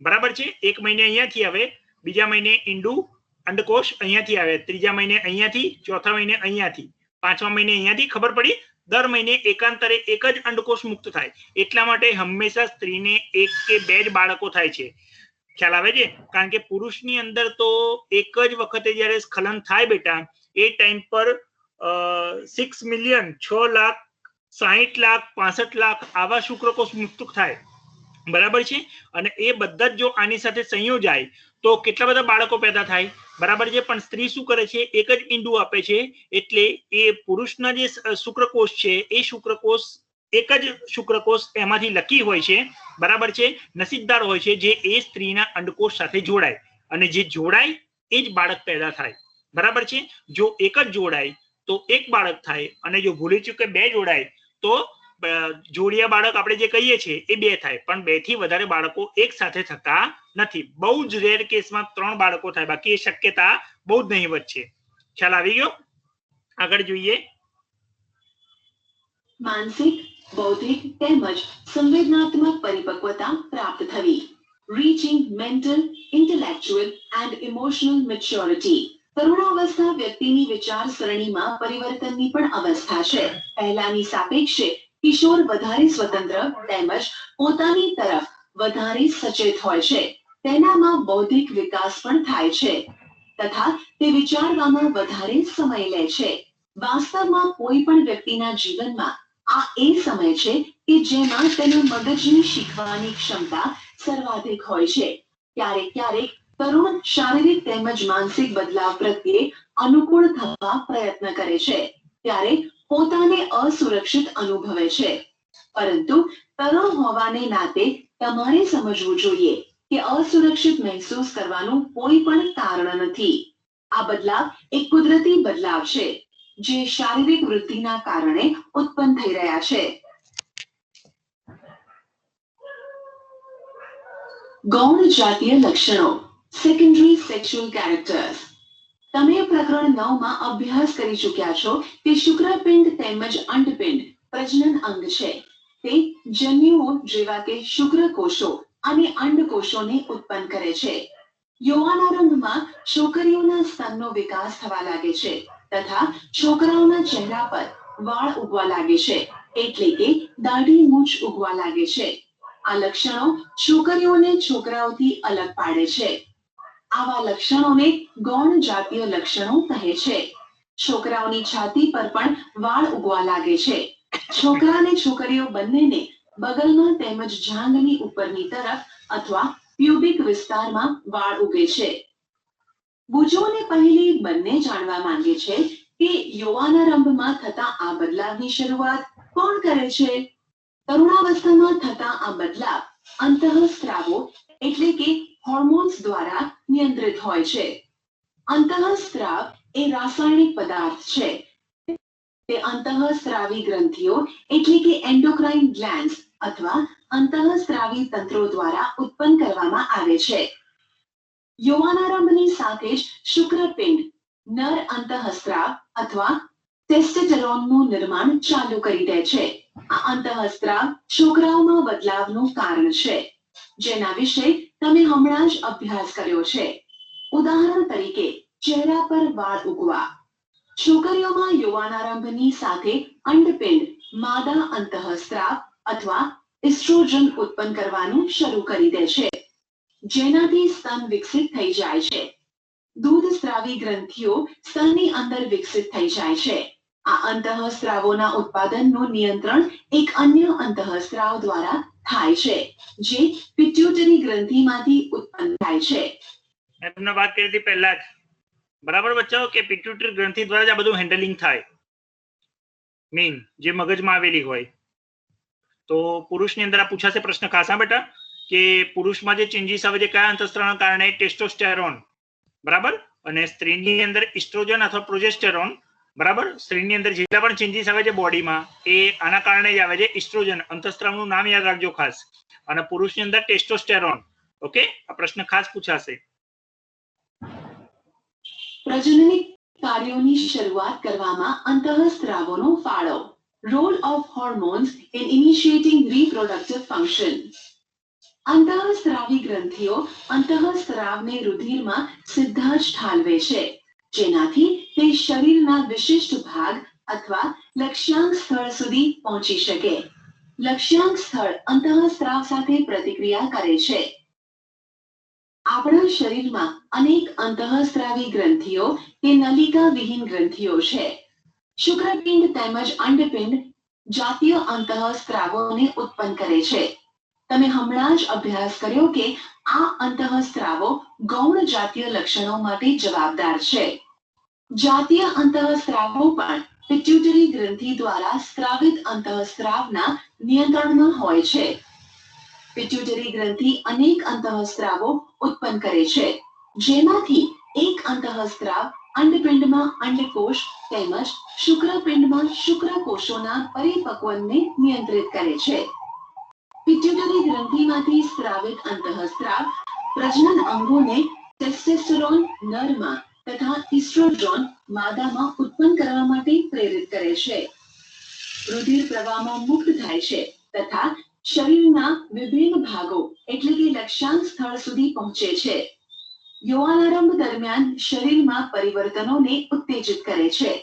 A: બરાબર છે. એક મહિને અહીંયાથી આવે, બીજા મહિને ઈંડું અંડકોષ અહીંયાથી આવે, ત્રીજા મહિને અહીંયાથી, ચોથા મહિને અહીંયાથી, પાંચમા મહિને અહીંયાથી. ખબર પડી? દર મહિને એકાંતરે એક જ અંડકોષ મુક્ત થાય. એટલા માટે હંમેશા સ્ત્રીને 1 કે 2 જ બાળકો થાય છે. ખ્યાલ આવે છે? કારણ કે પુરુષની અંદર તો એક જ વખતે જ્યારે સ્ખલન થાય બેટા, એ ટાઈમ પર 6 મિલિયન, 6 લાખ, 60 લાખ, 65 લાખ આવા શુક્રકોષ મુક્ત થાય, બરાબર છે. અને એ બધા જ જો આની સાથે સંયોજાય તો કેટલા બધા બાળકો પેદા થાય, બરાબર છે. પણ સ્ત્રી શું કરે છે? એક જ ઈંડું આપે છે. એટલે એ પુરુષના જે શુક્રકોષ છે એ શુક્રકોષ એક જ શુક્રકોષ એમાંથી લકી હોય છે, બરાબર છે, નસીબદાર હોય છે, જે એ સ્ત્રીના અંડકોષ સાથે જોડાય, અને જે જોડાય એ જ બાળક પેદા થાય, બરાબર છે. જો એક જ જોડાય તો એક બાળક થાય અને જો ભૂલી ચૂકે બે જોડાય તો જોડિયા બાળક આપણે જે કહીએ છીએ એ બે થાય, પણ 2 થી વધારે બાળકો એક સાથે થતા નથી. બહુ જ રેર કેસમાં 3 બાળકો થાય, બાકી એ શક્યતા બહુ જ નહીવત છે. ખ્યાલ આવી ગયો? આગળ જોઈએ.
C: માનસિક, બૌદ્ધિક તેમજ સંવેદનાત્મક પરિપક્વતા પ્રાપ્ત થવી. Reaching mental, intellectual and emotional maturity. તરુણાવસ્થા વ્યક્તિની વિચારસરણીમાં પરિવર્તનની પણ અવસ્થા છે. પહેલાની સાપેક્ષે કિશોર વધારે સ્વતંત્ર તેમજ પોતાની તરફ વધારે સચેત હોય છે. તેનામાં બૌદ્ધિક વિકાસ પણ થાય છે તથા તે વિચારવામાં વધારે સમય લે છે. વાસ્તવમાં કોઈ પણ વ્યક્તિના જીવનમાં આ એ સમય છે કે જેમાં તેના મગજની શીખવાની ક્ષમતા સર્વાધિક હોય છે. ક્યારેક તરુણ શારીરિક તેમજ માનસિક બદલાવ પ્રત્યે અનુકૂળ થવા પ્રયત્ન કરે છે, ત્યારે પોતાને અસુરક્ષિત અનુભવે છે. પરંતુ તરુણ હોવાને નાતે તમારે સમજવું જોઈએ કે અસુરક્ષિત મહેસૂસ કરવાનું કોઈ પણ કારણ નથી. આ બદલાવ એક કુદરતી બદલાવ છે જે શારીરિક વૃદ્ધિના કારણે ઉત્પન્ન થઈ રહ્યા છે. ગૌણ જાતીય લક્ષણો, સેકન્ડરી સેક્સ્યુઅલ કેરેક્ટર્સ. તમે પ્રકરણ 9 માં અભ્યાસ કરી ચૂક્યા છો કે શુક્રપિંડ તેમજ અંડપિંડ પ્રજનન અંગ છે. તે જન્યુઓ જેવા કે શુક્રકોષો અને અંડકોષોને ઉત્પન્ન કરે છે. યૌવનારંભમાં છોકરીઓના સ્તનનો વિકાસ થવા લાગે છે તથા છોકરાઓના ચહેરા પર વાળ ઉગવા લાગે છે, એટલે કે દાઢી મૂછ ઉગવા લાગે છે. આ લક્ષણો છોકરીઓને છોકરાઓથી અલગ પાડે છે. આવા લક્ષણોને ગૌણ જાતીય લક્ષણો કહે છે. છોકરાઓની છાતી પર પણ વાળ ઉગવા લાગે છે. છોકરા અને છોકરીઓ બંનેને બગલમાં તેમજ જાંઘની ઉપરની તરફ અથવા પ્યુબિક વિસ્તારમાં વાળ ઉગે છે. બુજોને પહેલી બંને જાણવા માંગે છે કે યૌવનારંભમાં થતા આ બદલાવની શરૂઆત કોણ કરે છે? તરુણાવસ્થામાં થતા આ બદલાવ અંતઃસ્ત્રાવો એટલે કે હોર્મોન્સ દ્વારા નિયંત્રિત હોય છે. અંતઃસ્ત્રાવ એ રાસાયણિક પદાર્થ છે. તે અંતઃસ્ત્રાવી ગ્રંથિઓ એટલે કે એન્ડોક્રાઇન ગ્લેન્ડ્સ અથવા અંતઃસ્ત્રાવી તંત્રો દ્વારા ઉત્પન્ન કરવામાં આવે છે. યૌવનારંભની સાથે જ શુક્રપિંડ નર અંતઃસ્ત્રાવ અથવા ટેસ્ટોસ્ટેરોનનું નિર્માણ ચાલુ કરી દે છે. આ અંતઃસ્ત્રાવ છોકરાઓમાં બદલાવનું કારણ છે, જેના વિશે તમે હમણાં જ અભ્યાસ કર્યો છે. ઉદાહરણ તરીકે ચહેરા પર વાળ ઉગવા. છોકરીઓમાં યૌવનારંભની સાથે અંડપિંડ માદા અંતઃસ્ત્રાવ અથવા એસ્ટ્રોજન ઉત્પન્ન કરવાનું શરૂ કરી દે છે, જેનાથી સ્તન વિકસિત થઈ જાય છે. દૂધસ્ત્રાવી ગ્રંથિઓ સ્તનની અંદર વિકસિત થઈ જાય છે. આ અંતઃસ્ત્રાવોના ઉત્પાદનનું નિયંત્રણ એક અન્ય અંતઃસ્ત્રાવ દ્વારા થાય છે, જે પિટ્યુટરી ગ્રંથિમાંથી ઉત્પન્ન થાય છે.
A: મેં વાત કરી હતી પહેલા જ, બરાબર બચ્ચાઓ, કે પિટ્યુટરી ગ્રંથિ દ્વારા જ આ બધું હેન્ડલિંગ થાય, મેઇન જે મગજમાં આવેલી હોય. તો પુરુષની અંદર આ પૂછાશે પ્રશ્ન ખાસ, હા બેટા, કે પુરુષમાં જે ચેન્જીસ આવે છે કયા અંતઃસ્ત્રાવના કારણે? ટેસ્ટોસ્ટેરોન, બરાબર, અને સ્ત્રીની અંદર ઇસ્ટ્રોજન અથવા પ્રોજેસ્ટેરોન, બરાબર. સ્ત્રીની અંદર જેટલા પણ ચેન્જીસ આવે છે બોડીમાં એ આના કારણે જ આવે છે. ઇસ્ટ્રોજન અંતઃસ્ત્રાવનું નામ યાદ રાખજો ખાસ, અને પુરુષની અંદર ટેસ્ટોસ્ટેરોન. ઓકે, આ પ્રશ્ન ખાસ પૂછાશે.
C: પ્રજનનિક કાર્યોની શરૂઆત કરવામાં અંતઃસ્ત્રાવોનો ફાળો. Role of hormones in initiating reproductive function. અંતઃસ્ત્રાવી ગ્રંથિઓ અંતઃસ્ત્રાવને રુધિરમાં સીધા જ ઠાલવે છે, જેનાથી તે શરીરના વિશિષ્ટ ભાગ અથવા લક્ષ્યાંક સ્થળ સુધી પહોંચી શકે. લક્ષ્યાંક સ્થળ અંતઃસ્ત્રાવ સાથે પ્રતિક્રિયા કરે છે. આપણા શરીરમાં અનેક અંતઃસ્ત્રાવી ગ્રંથિઓ કે નલિકા વિહીન ગ્રંથિઓ છે. શુક્રપિંડ તેમજ અંડપિંડ જાતીય અંતઃસ્ત્રાવોને ઉત્પન્ન કરે છે. તમે હમણાં જ અભ્યાસ કર્યો કે આ અંતઃસ્ત્રાવો ગૌણ જાતીય લક્ષણો માટે જવાબદાર છે. જાતીય અંતઃસ્ત્રાવો પણ પિટ્યુટરી ગ્રંથિ દ્વારા સ્ત્રાવિત અંતઃસ્ત્રાવના નિયંત્રણમાં હોય છે. પિટ્યુટરી ગ્રંથિ અનેક અંતઃસ્ત્રાવો ઉત્પન્ન કરે છે, જેમાંથી એક અંતઃસ્ત્રાવ અંડપિંડમાં અંડકોષ તેમજ શુક્રપિંડમાં શુક્રકોષોના પરિપક્વનને નિયંત્રિત કરે છે. પિટ્યુટરી ગ્રંથિમાંથી સ્રાવિત અંતઃસ્ત્રાવ પ્રજનન અંગોને ટેસ્ટોસ્ટેરોન નરમાં તથા ઇસ્ટ્રોજન માદામાં ઉત્પન્ન કરવા માટે પ્રેરિત કરે છે. રુધિર પ્રવાહમાં મુક્ત થાય છે તથા શરીરના વિભિન્ન ભાગો એટલે કે લક્ષ્યાંક સ્થળ સુધી પહોંચે છે. યૌવનારંભ દરમિયાન શરીરમાં પરિવર્તનોને ઉત્તેજિત કરે છે.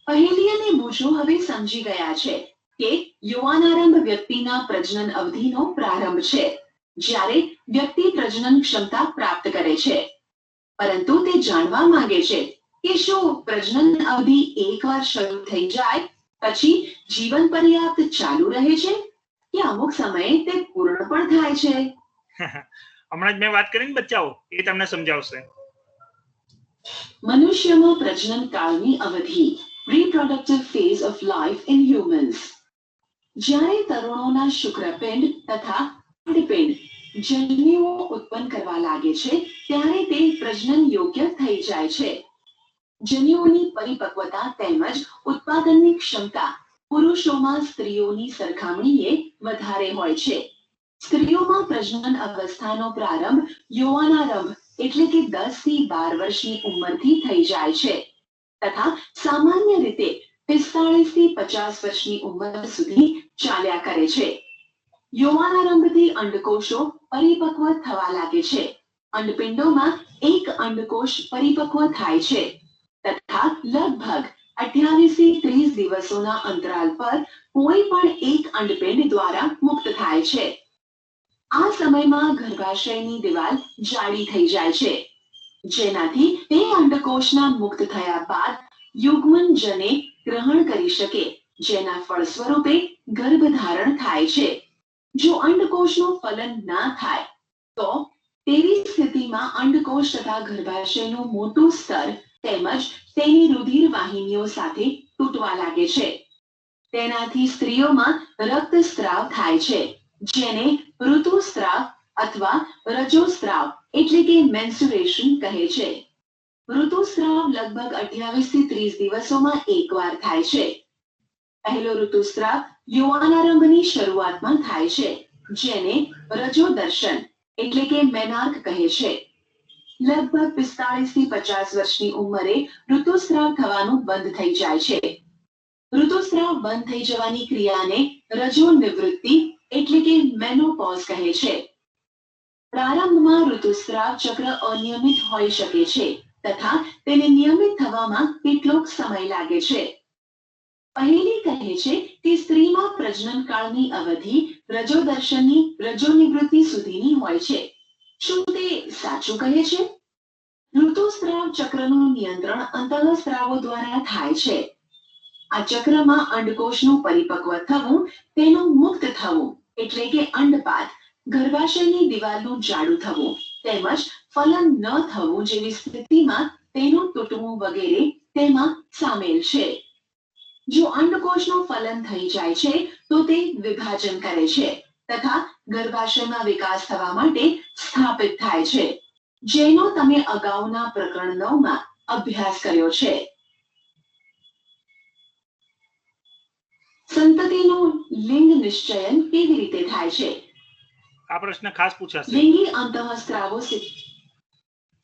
C: પહેલી અને બૂજો હવે સમજી ગયા છે કે યૌવનારંભ વ્યક્તિના પ્રજનન અવધિનો પ્રારંભ છે, જ્યારે વ્યક્તિ પ્રજનન ક્ષમતા પ્રાપ્ત કરે છે. પરંતુ તે જાણવા માંગે છે કે શું પ્રજનન અવધિ એકવાર શરૂ થઈ જાય પછી જીવન પર્યાપ્ત ચાલુ રહે છે કે અમુક સમયે તે પૂર્ણ પણ થાય છે.
A: હમણાં જ મેં વાત કરીને બચ્ચાઓ એ તમને સમજાવશે.
C: મનુષ્યમાં પ્રજનન કાળની અવધિ reproductive phase of life in humans. જ્યારે તરુણોના શુક્રપિંડ તથા અંડપિંડ જન્યુઓ ઉત્પન્ન કરવા લાગે છે ત્યારે તે પ્રજનન યોગ્ય થઈ જાય છે. જન્યુઓની પરિપક્વતા તેમજ ઉત્પાદનની ક્ષમતા પુરુષોમાં સ્ત્રીઓની સરખામણીએ વધારે હોય છે. સ્ત્રીઓમાં પ્રજનન અવસ્થાનો પ્રારંભ યૌવનારંભ એટલે કે 10 થી 12 વર્ષની ઉંમરથી થઈ જાય છે તથા સામાન્ય રીતે 45 થી 50 વર્ષની ઉંમર સુધી ચાલ્યા કરે છે. યૌવનારંભથી અંડકોષો પરિપક્વ થવા લાગે છે. અંડપિંડોમાં એક અંડકોષ પરિપક્વ થાય છે તથા લગભગ 28 થી 30 દિવસોના અંતરાલ પર કોઈ પણ એક અંડપિંડ દ્વારા મુક્ત થાય છે. આ સમયમાં ગર્ભાશયની દિવાલ જાડી થઈ જાય છે, જેનાથી તે અંડકોષના મુક્ત થયા બાદ યુગ્મન જને ગ્રહણ કરી શકે, જેના ફળ સ્વરૂપે ગર્ભધારણ થાય છે. જો અંડકોષનું ફલન ના થાય તો તેવી સ્થિતિમાં અંડકોષ તથા ગર્ભાશયનું મોટું સ્તર તેમજ તેની રુધિર વાહિનીઓ સાથે તૂટવા લાગે છે. તેનાથી સ્ત્રીઓમાં રક્તસ્રાવ થાય છે, જેને ઋતુસ્રાવ અથવા રજોસ્રાવ એટલે કે મેન્સ્ટ્રુએશન કહે છે. ઋતુસ્રાવ લગભગ 28 થી 30 દિવસોમાં એકવાર થાય છે. પહેલો ઋતુસ્રાવ યૌવનારંભની શરૂઆતમાં થાય છે, જેને રજોદર્શન એટલે કે મેનાર્ક કહે છે. લગભગ 45 થી 50 વર્ષની ઉંમરે ઋતુસ્રાવ થવાનું બંધ થઈ જાય છે. ઋતુસ્રાવ બંધ થઈ જવાની ક્રિયાને રજોનિવૃત્તિ એટલે કે મેનોપોઝ કહે છે. પ્રારંભમાં ઋતુસ્રાવ ચક્ર અનિયમિત હોઈ શકે છે તથા તેને નિયમિત થવામાં કેટલોક સમય લાગે છે. પહેલી કહે છે કે સ્ત્રીમાં પ્રજનન કાળની અવધિ રજોદર્શનની રજોનિવૃત્તિ સુધીની હોય છે. શું તે સાચું કહે છે? ઋતુસ્રાવ ચક્રનું નિયંત્રણ અંતઃસ્ત્રાવો દ્વારા થાય છે. આ ચક્રમાં અંડકોષનું પરિપક્વ થવું, તેનું મુક્ત થવું એટલે કે અંડપાત, ગર્ભાશયની દિવાલનું જાડું થવું તેમજ ફલન ન થવું જેવી સ્થિતિમાં તેનું તૂટવું વગેરે તેમાં સામેલ છે. જો અંડકોષનું ફલન થઈ જાય છે તો તે વિભાજન કરે છે તથા ગર્ભાશયમાં વિકાસ થવા માટે સ્થાપિત થાય છે, જેનો તમે અગાઉના પ્રકરણ 9માં અભ્યાસ કર્યો છે. સંતતિનું લિંગ નિશ્ચયન કેવી રીતે થાય છે?
A: આ પ્રશ્ન ખાસ પૂછાશે.
C: લિંગી અંતઃસ્ત્રાવો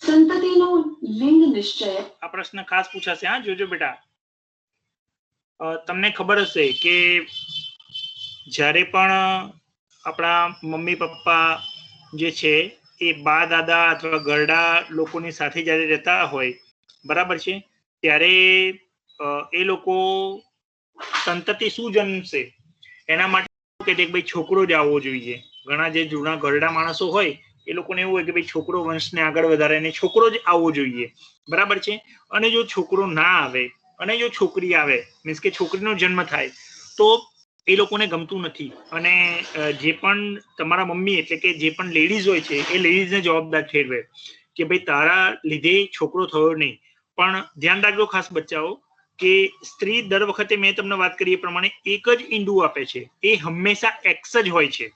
C: સંતતિનું લિંગ નિશ્ચય
A: આ પ્રશ્ન ખાસ પૂછાશે. હા, જોજો બેટા. તમને ખબર હશે કે જ્યારે પણ આપણા મમ્મી પપ્પા જે છે એ બા દાદા અથવા ઘરડા લોકોની સાથે જ્યારે રહેતા હોય, બરાબર છે, ત્યારે એ લોકો સંતતિ શું જન્મશે એના માટે કે ભાઈ છોકરો જ આવવો જોઈએ. ઘણા જે જૂના ઘરડા માણસો હોય એ લોકોને એવું હોય કે ભાઈ છોકરો વંશને આગળ વધારે અને છોકરો જ આવવો જોઈએ, બરાબર છે. અને જો છોકરો ના આવે અને જો છોકરી આવે, મીન્સ કે છોકરીનો જન્મ થાય, તો એ લોકોને ગમતું નથી. અને જે પણ તમારા મમ્મી એટલે કે જે પણ લેડીઝ હોય છે એ લેડીઝને જવાબદાર ઠેરવે કે ભાઈ તારા લીધે છોકરો થયો નહીં. પણ ધ્યાન રાખજો ખાસ બચ્ચાઓ કે સ્ત્રી દર વખતે મેં તમને વાત કરી એ પ્રમાણે એક જ ઈંડું આપે છે, એ હંમેશા એક્સ જ હોય છે.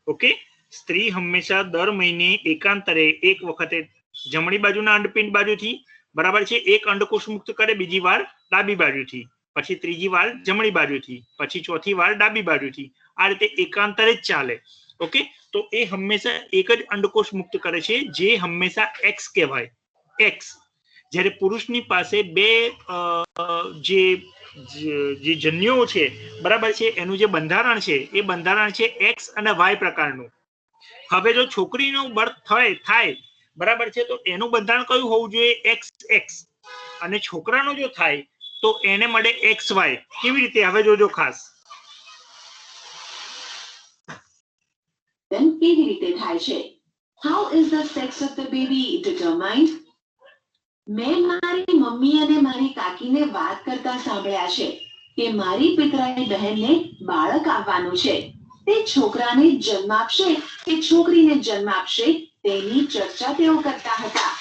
A: ઓકે, સ્ત્રી હંમેશા દર મહિને એકાંતરે એક વખતે જમણી બાજુના અંડપિંડ બાજુથી, બરાબર છે, એક અંડકોષ મુક્ત કરે, બીજી વાર ડાબી બાજુથી, પછી ત્રીજી વાર જમણી બાજુથી, પછી ચોથી વાર ડાબી બાજુથી. આ રીતે એકાંતરે જ ચાલે. ઓકે, તો એ હંમેશા એક જ અંડકોષ મુક્ત કરે છે, જે હંમેશા એક્સ કહેવાય, એક્સ. જ્યારે પુરુષની પાસે બે જે જન્યુઓ છે, બરાબર છે, એનું જે બંધારણ છે એ બંધારણ છે એક્સ અને વાય પ્રકારનું. હવે જો છોકરીનું બર્થ થાય, બરાબર છે, તો એનું બંધારણ કયું હોવું જોઈએ? X x. અને છોકરાનું જો થાય તો એને મળે એક્સ વાય. કેવી રીતે? હવે જોજો ખાસ.
C: કેવી રીતે થાય છે? How is the sex of the baby determined? મેં મારી મમ્મી અને મારી કાકીને વાત કરતા સાંભળ્યા છે કે મારી પિતરાઈ બહેનને બાળક આવવાનું છે. તે છોકરાને જન્મ આપશે કે છોકરીને જન્મ આપશે તેની ચર્ચા તેઓ કરતા હતા.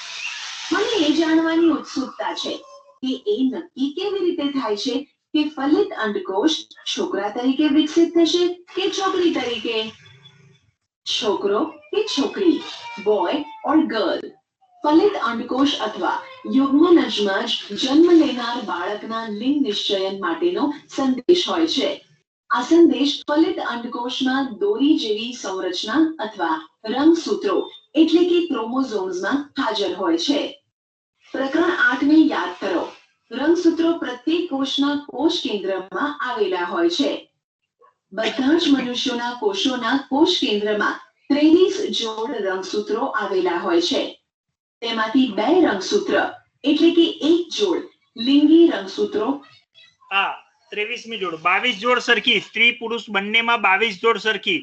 C: મને એ જાણવાની ઉત્સુકતા છે કે એ નક્કી કેવી રીતે થાય છે કે ફલિત અંડકોષ છોકરા તરીકે વિકસિત થશે કે છોકરી તરીકે? છોકરો કે છોકરી, બોય ઓર ગર્લ. ફલિત અંડકોષ અથવા યુગ્મનજમાં જ જન્મ લેનાર બાળકના લિંગ નિશ્ચયન માટેનો સંદેશ હોય છે. આ સંદેશ ફલિત અંડકોષમાં દોરી જેવી સંરચના અથવા રંગસૂત્રો એટલે કે ક્રોમોઝોમ્સમાં હાજર હોય છે. પ્રકરણ 8 ને યાદ કરો. રંગસૂત્રો પ્રત્યેક કોષના કોષ કેન્દ્રમાં આવેલા હોય છે. બધા જ મનુષ્યોના કોષોના કોષ કેન્દ્રમાં 23 જોડ રંગસૂત્રો આવેલા હોય છે. તેમાંથી 2 રંગસૂત્ર એટલે કે એક જોડ લિંગી રંગસૂત્રો.
A: 23મી જોડ, 22 જોડ સરખી, સ્ત્રી પુરુષ બંનેમાં 22 જોડ સરખી.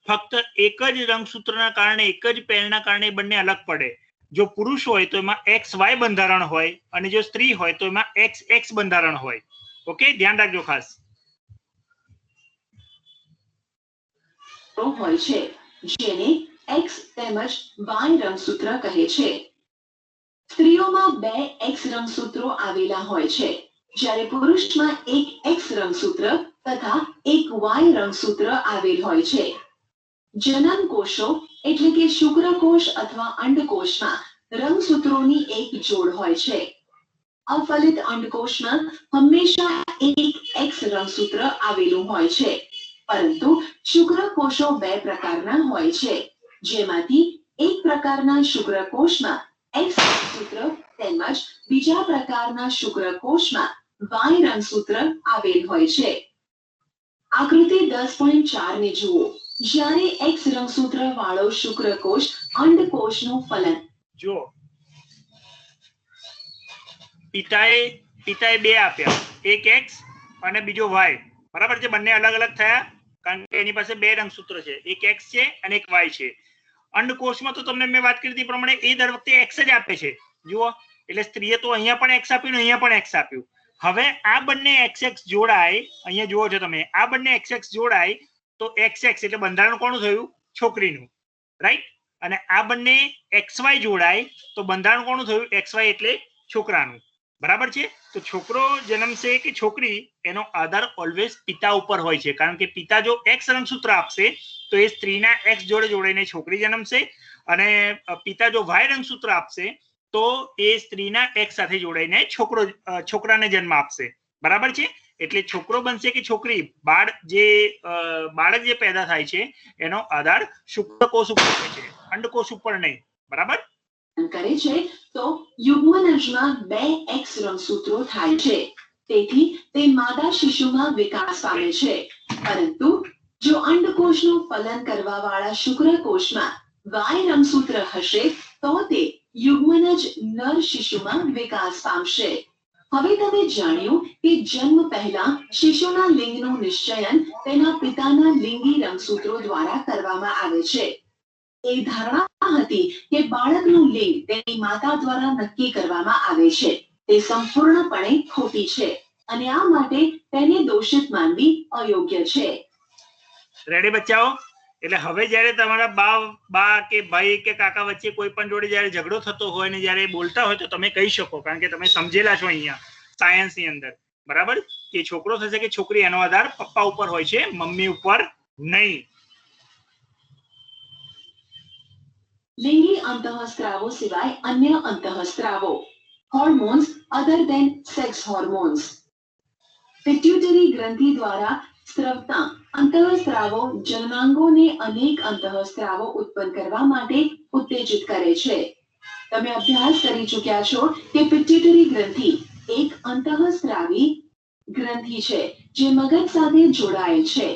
A: ફક્ત એક જ રંગસૂત્રના કારણે, એક જ પેરના કારણે બંને અલગ પડે. જો પુરુષ હોય તો એમાં એક્સ વાય બંધારણ હોય અને જો સ્ત્રી હોય તો એમાં એક્સ એક્સ બંધારણ હોય. ઓકે, ધ્યાન રાખજો ખાસ.
C: હોય છે જેને એક્સ તેમજ વાય રંગસૂત્ર કહે છે. સ્ત્રીઓમાં 2 એક્સ રંગસૂત્રો આવેલા હોય છે, જ્યારે પુરુષમાં એક એક્સ રંગસૂત્ર તથા એક વાય રંગસૂત્ર આવેલ હોય છે. જનન કોષો એટલે કે શુક્રકોષ અથવા અંડકોષમાં રંગસૂત્રોની એક જોડ હોય છે. અફલિત અંડકોષમાં હંમેશા એક એક્સ રંગસૂત્ર આવેલું હોય છે, પરંતુ શુક્રકોષો 2 પ્રકારના હોય છે, જેમાંથી એક પ્રકારના શુક્રકોષમાં એક્સ રંગસૂત્ર તેમજ બીજા પ્રકારના શુક્રકોષમાં વાય રંગસૂત્ર આવેલ હોય છે. આકૃતિ 10.4 ને જુઓ. જ્યારે એક્સ રંગસૂત્ર વાળો શુક્રકોષ અંડકોષનું ફલન.
A: જો પિતાએ 2 આપ્યા, એક એક્સ અને બીજો વાય, બરાબર છે. બંને અલગ અલગ થયા કારણ કે એની પાસે 2 રંગસૂત્ર છે, એક એક્સ છે અને એક વાય છે. અંડકોષમાં તો તમને મેં વાત કરી હતી પ્રમાણે એ દર વખતે એક્સ જ આપે છે. જુઓ, એટલે સ્ત્રીએ તો અહીંયા પણ એક્સ આપ્યું ને અહીંયા પણ એક્સ આપ્યું. હવે આ બંને એક્સ એક્સ જોડાય, અહીંયા જુઓ છો તમે, આ બંને એક્સ એક્સ જોડાય તો એક્સ એક્સ એટલે બંધારણ કોનું થયું? છોકરીનું, રાઈટ. અને આ બંને એક્સ વાય જોડાય તો બંધારણ કોનું થયું? એક્સ વાય એટલે છોકરાનું, બરાબર છે. તો છોકરો જન્મશે કે છોકરી એનો આધાર ઓલવેઝ પિતા ઉપર હોય છે, કારણ કે પિતા જો એક્સ રંગસૂત્ર આપશે તો એ સ્ત્રીના એક્સ જોડે જોડાઈને છોકરી જન્મશે, અને પિતા જો વાય રંગસૂત્ર આપશે તો એ સ્ત્રીના એક્સ સાથે જોડાઈને છોકરાને જન્મ આપશે, બરાબર છે. એટલે છોકરો બનશે કે છોકરી, બાળક જે પેદા થાય છે એનો આધાર શુક્રકોષ ઉપર હોય છે, અંડકોષ ઉપર નહીં, બરાબર.
C: કરે છે તો યુગ્મનજમાં 2 એક્સ રંગસૂત્રો થાય છે, તેથી તે માદા શિશુમાં વિકાસ પામે છે. પરંતુ જો અંડકોષનું ફલન કરવા વાળા શુક્રકોષમાં વાય રંગસૂત્ર હશે તો તે યુગ્મનજ નર શિશુમાં વિકાસ પામશે. હવે તમે જાણ્યું કે જન્મ પહેલા શિશુના લિંગનું નિશ્ચયન તેના પિતાના લિંગી રંગસૂત્રો દ્વારા કરવામાં આવે છે. એ ધારણા હતી કે બાળકનું લિંગ તેની માતા દ્વારા નક્કી કરવામાં આવે છે, તે સંપૂર્ણપણે ખોટી છે અને આ માટે તેને દોષિત માનવી અયોગ્ય છે.
A: રેડી બચ્ચાઓ? એટલે હવે જ્યારે તમારા બા કે ભાઈ કે કાકા વચ્ચે કોઈ પણ જોડે જ્યારે ઝઘડો થતો હોય ને જ્યારે બોલતા હોય તો તમે કહી શકો, કારણ કે તમે સમજેલા છો અહીંયા સાયન્સની અંદર, બરાબર, કે છોકરો થશે કે છોકરી એનો આધાર પપ્પા ઉપર હોય છે, મમ્મી ઉપર નહીં.
C: લિંગી અંતઃસ્ત્રાવો સિવાય અન્ય અંતઃસ્ત્રાવો. Hormones other than sex hormones. Pituitary ગ્રંથિ દ્વારા સ્રવતા અંતઃસ્ત્રાવો જનનાંગોને અનેક અંતઃસ્ત્રાવો ઉત્પન્ન કરવા માટે ઉત્તેજિત કરે છે. તમે અભ્યાસ કરી ચૂક્યા છો કે પિટ્યુટરી ગ્રંથિ એક અંતઃસ્ત્રાવી ગ્રંથિ છે જે મગજ સાથે જોડાયેલ છે.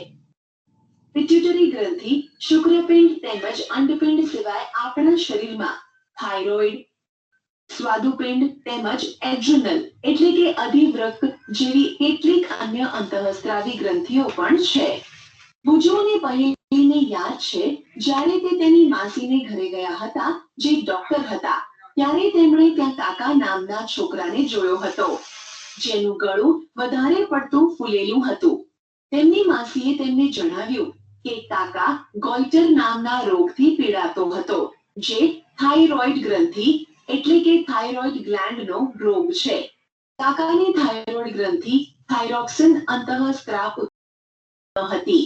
C: પિટ્યુટરી ગ્રંથિ શુક્રપિંડ તેમજ અંડપિંડ સિવાય આપણા શરીરમાં થાઇરોઇડ, સ્વાદુપિંડ તેમજ એડ્રિનલ એટલે કે અધિવૃક્ક જેવી કેટલીક અન્ય અંતઃસ્ત્રાવી ગ્રંથિઓ પણ છે. ભુજોની પહેલીને યાદ છે જ્યારે તે તેની માસીને ઘરે ગયા હતા જે ડોક્ટર હતા ત્યારે તેમણે ત્યાં કાકા નામના છોકરાને જોયો હતો જેનું ગળું વધારે પડતું ફૂલેલું હતું. તેમની માસીએ તેમને જણાવ્યું કે કાકા ગોઈટર નામના રોગથી પીડાતો હતો જે થાઇરોઇડ ગ્રંથિ એટલે કે થાઇરોઇડ ગ્લેન્ડનો રોગ છે. કાકાની થાઇરોઇડ ગ્રંથિ થાઇરોક્સિન અંતઃસ્ત્રાવ હતી.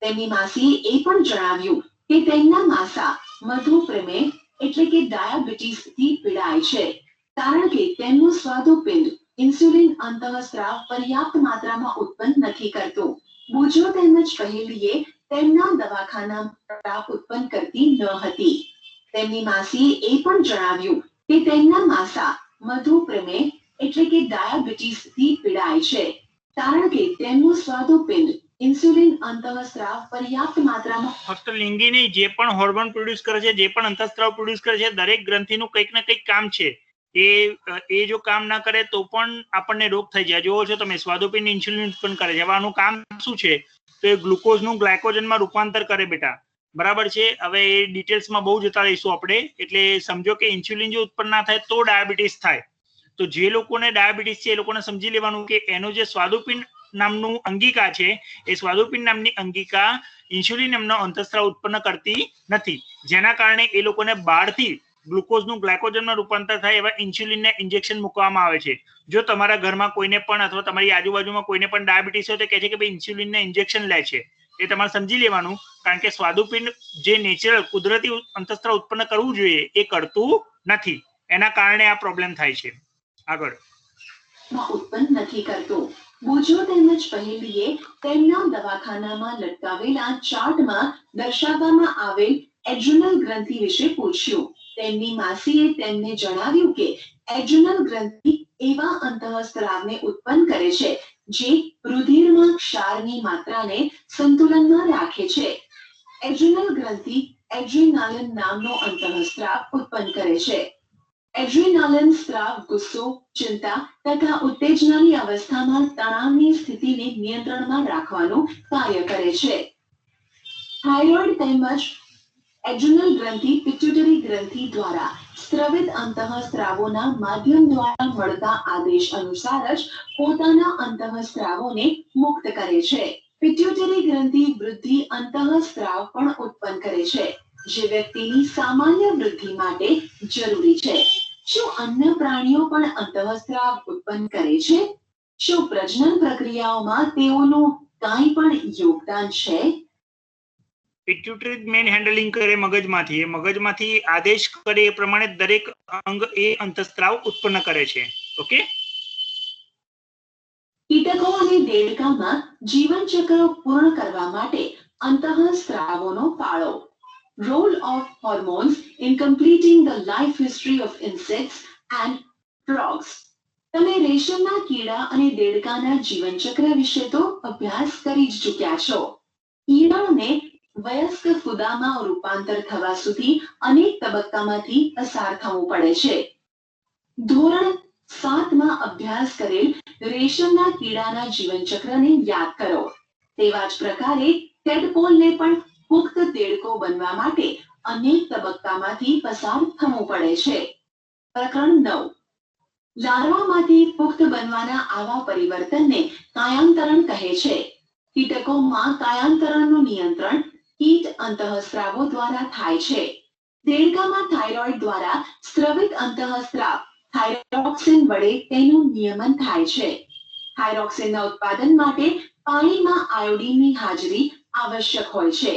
C: તેમની માસીએ એ પણ જણાવ્યું કે તેમના માસા મધુપ્રમેહ એટલે કે ડાયાબિટીસથી પીડાય છે કારણ કે તેમનું સ્વાદુપિંડ ઇન્સ્યુલિન અંતઃસ્ત્રાવ પર્યાપ્ત માત્રામાં ઉત્પન્ન નથી કરતું. બુજો તેમજ પહેલીએ તેમના દવાખાના ઉત્પન્ન કરતી ન હતી. તેમની માસીએ એ પણ જણાવ્યું કે તેમના માસા મધુપ્રમેહ એટલે કે ડાયાબિટીસથી પીડાય છે કારણ કે તેમનું સ્વાદુપિંડ ઇન્સ્યુલિન અંતઃસ્ત્રાવ પર્યાપ્ત માત્રામાં
A: ફક્ત લિંગી નહીં, જે પણ હોર્મોન પ્રોડ્યુસ કરે છે, જે પણ અંતઃસ્ત્રાવ પ્રોડ્યુસ કરે છે, દરેક ગ્રંથિનું કંઈક ને કંઈક કામ છે. એ જો કામ ના કરે તો પણ આપણને રોગ થઈ જાય. જોવો છો તમે, સ્વાદુપિંડ ઇન્સ્યુલિન ઉત્પન્ન કરે છે. હવે આનું કામ શું છે? તો એ ગ્લુકોઝનું ગ્લાયકોજનમાં રૂપાંતર કરે બેટા, બરાબર છે. હવે એ ડિટેલ્સમાં બહુ જતા રહીશું આપણે, એટલે સમજો કે ઇન્સ્યુલિન જો ઉત્પન્ન ના થાય તો ડાયાબિટીસ થાય. તો જે લોકોને ડાયાબિટીસ છે એ લોકોને સમજી લેવાનું કે એનું જે સ્વાદુપિંડ નામનું અંગિકા છે એ સ્વાદુપિંડ નામની અંગિકા ઇન્સ્યુલિન નામનો અંતઃસ્ત્રાવ ઉત્પન્ન કરતી નથી, જેના કારણે એ લોકોને બહારથી ગ્લુકોઝનું ગ્લાયકોજનમાં રૂપાંતર થાય એવા ઇન્સ્યુલિનને ઇન્જેક્શન મૂકવામાં આવે છે. જો તમારા ઘરમાં કોઈને પણ અથવા તમારી આજુબાજુમાં કોઈને પણ ડાયાબિટીસ હોય તો કહે છે કે ભાઈ ઇન્સ્યુલિનને ઇન્જેક્શન લે છે. એ તમારે સમજી લેવાનું, કારણ કે સ્વાદુપિંડ જે નેચરલ કુદરતી અંતઃસ્ત્રાવ ઉત્પન્ન કરવું જોઈએ એ કરતું નથી, એના કારણે આ પ્રોબ્લેમ થાય છે. આગળ
C: ઉત્પન્ન નથી કરતું. બુજો તેમજ પહેલીએ તેમના દવાખાનામાં લટકાવેલા ચાર્ટમાં દર્શાવવામાં આવેલ એડ્રિનલ ગ્રંથિ વિશે પૂછ્યું. તેમની માસીએ તેમને જણાવ્યું કે એડ્રિનલ ગ્રંથિ એવા અંતઃસ્ત્રાવને ઉત્પન્ન કરે છે જે રુધિરમાં ક્ષારની માત્રાને સંતુલનમાં રાખે છે. એડ્રિનલ ગ્રંથિ એડ્રીનાલિન નામનો અંતઃસ્ત્રાવ ઉત્પન્ન કરે છે. એડ્રીનાલિન સ્ત્રાવ ગુસ્સો, ચિંતા તથા ઉત્તેજનાની અવસ્થામાં તણાવની સ્થિતિને નિયંત્રણમાં રાખવાનું કાર્ય કરે છે. થાઇરોઇડ તેમજ એડ્રિનલ ગ્રંથિ પિટ્યુટરી ગ્રંથિ દ્વારા સ્રવિત અંતઃસ્ત્રાવોના માધ્યમ દ્વારા મળતા આદેશ અનુસાર જ પોતાના અંતઃસ્ત્રાવોને મુક્ત કરે છે. પિટ્યુટરી ગ્રંથિ વૃદ્ધિ અંતઃસ્ત્રાવ પણ ઉત્પન્ન કરે છે જે વ્યક્તિની સામાન્ય વૃદ્ધિ માટે જરૂરી છે. શું અન્ય પ્રાણીઓ પણ અંતઃસ્ત્રાવ ઉત્પન્ન કરે છે? શું પ્રજનન પ્રક્રિયાઓમાં તેઓનું કાંઈ પણ યોગદાન છે?
A: પિટ્યુટરી મેન હેન્ડલિંગ કરે મગજમાંથી, એ મગજમાંથી આદેશ કરે એ પ્રમાણે દરેક અંગ એ અંતઃસ્ત્રાવ ઉત્પન્ન કરે છે. ઓકે,
C: કીટકો અને દેડકામાં જીવન ચક્ર પૂર્ણ કરવા માટે અંતઃસ્ત્રાવોનો ફાળો. Role of hormones in completing the life history of insects and frogs. તમે રેશમના કીડા અને દેડકાના જીવનચક્ર વિશે તો અભ્યાસ કરી જ ચૂક્યા છો. ઈયળને વયસ્ક ફૂદામાં રૂપાંતર થવા સુધી અનેક તબક્કામાંથી પસાર થવું પડે છે. ધોરણ 7માં અભ્યાસ કરેલ રેશમના કીડાના જીવનચક્રને યાદ કરો. તેવા જ પ્રકારે ટેડપોલને પણ પુખ્ત દેડકો બનવા માટે અનેક તબક્કામાંથી પસાર થવું પડે છે. પ્રકરણ 9. લાર્વામાંથી પુખ્ત બનવાના આવા પરિવર્તનને કાયાંતરણ કહે છે. કીટકોમાં કાયાંતરણનું નિયંત્રણ કીટ અંતઃસ્ત્રાવો દ્વારા થાય છે. દેડકામાં થાઇરોઇડ દ્વારા સ્રવિત અંતઃસ્ત્રાવ થાઇરોક્સિન વડે તેનું નિયમન થાય છે. થાઇરોક્સિનના ઉત્પાદન માટે પાણીમાં આયોડીનની હાજરી આવશ્યક હોય છે.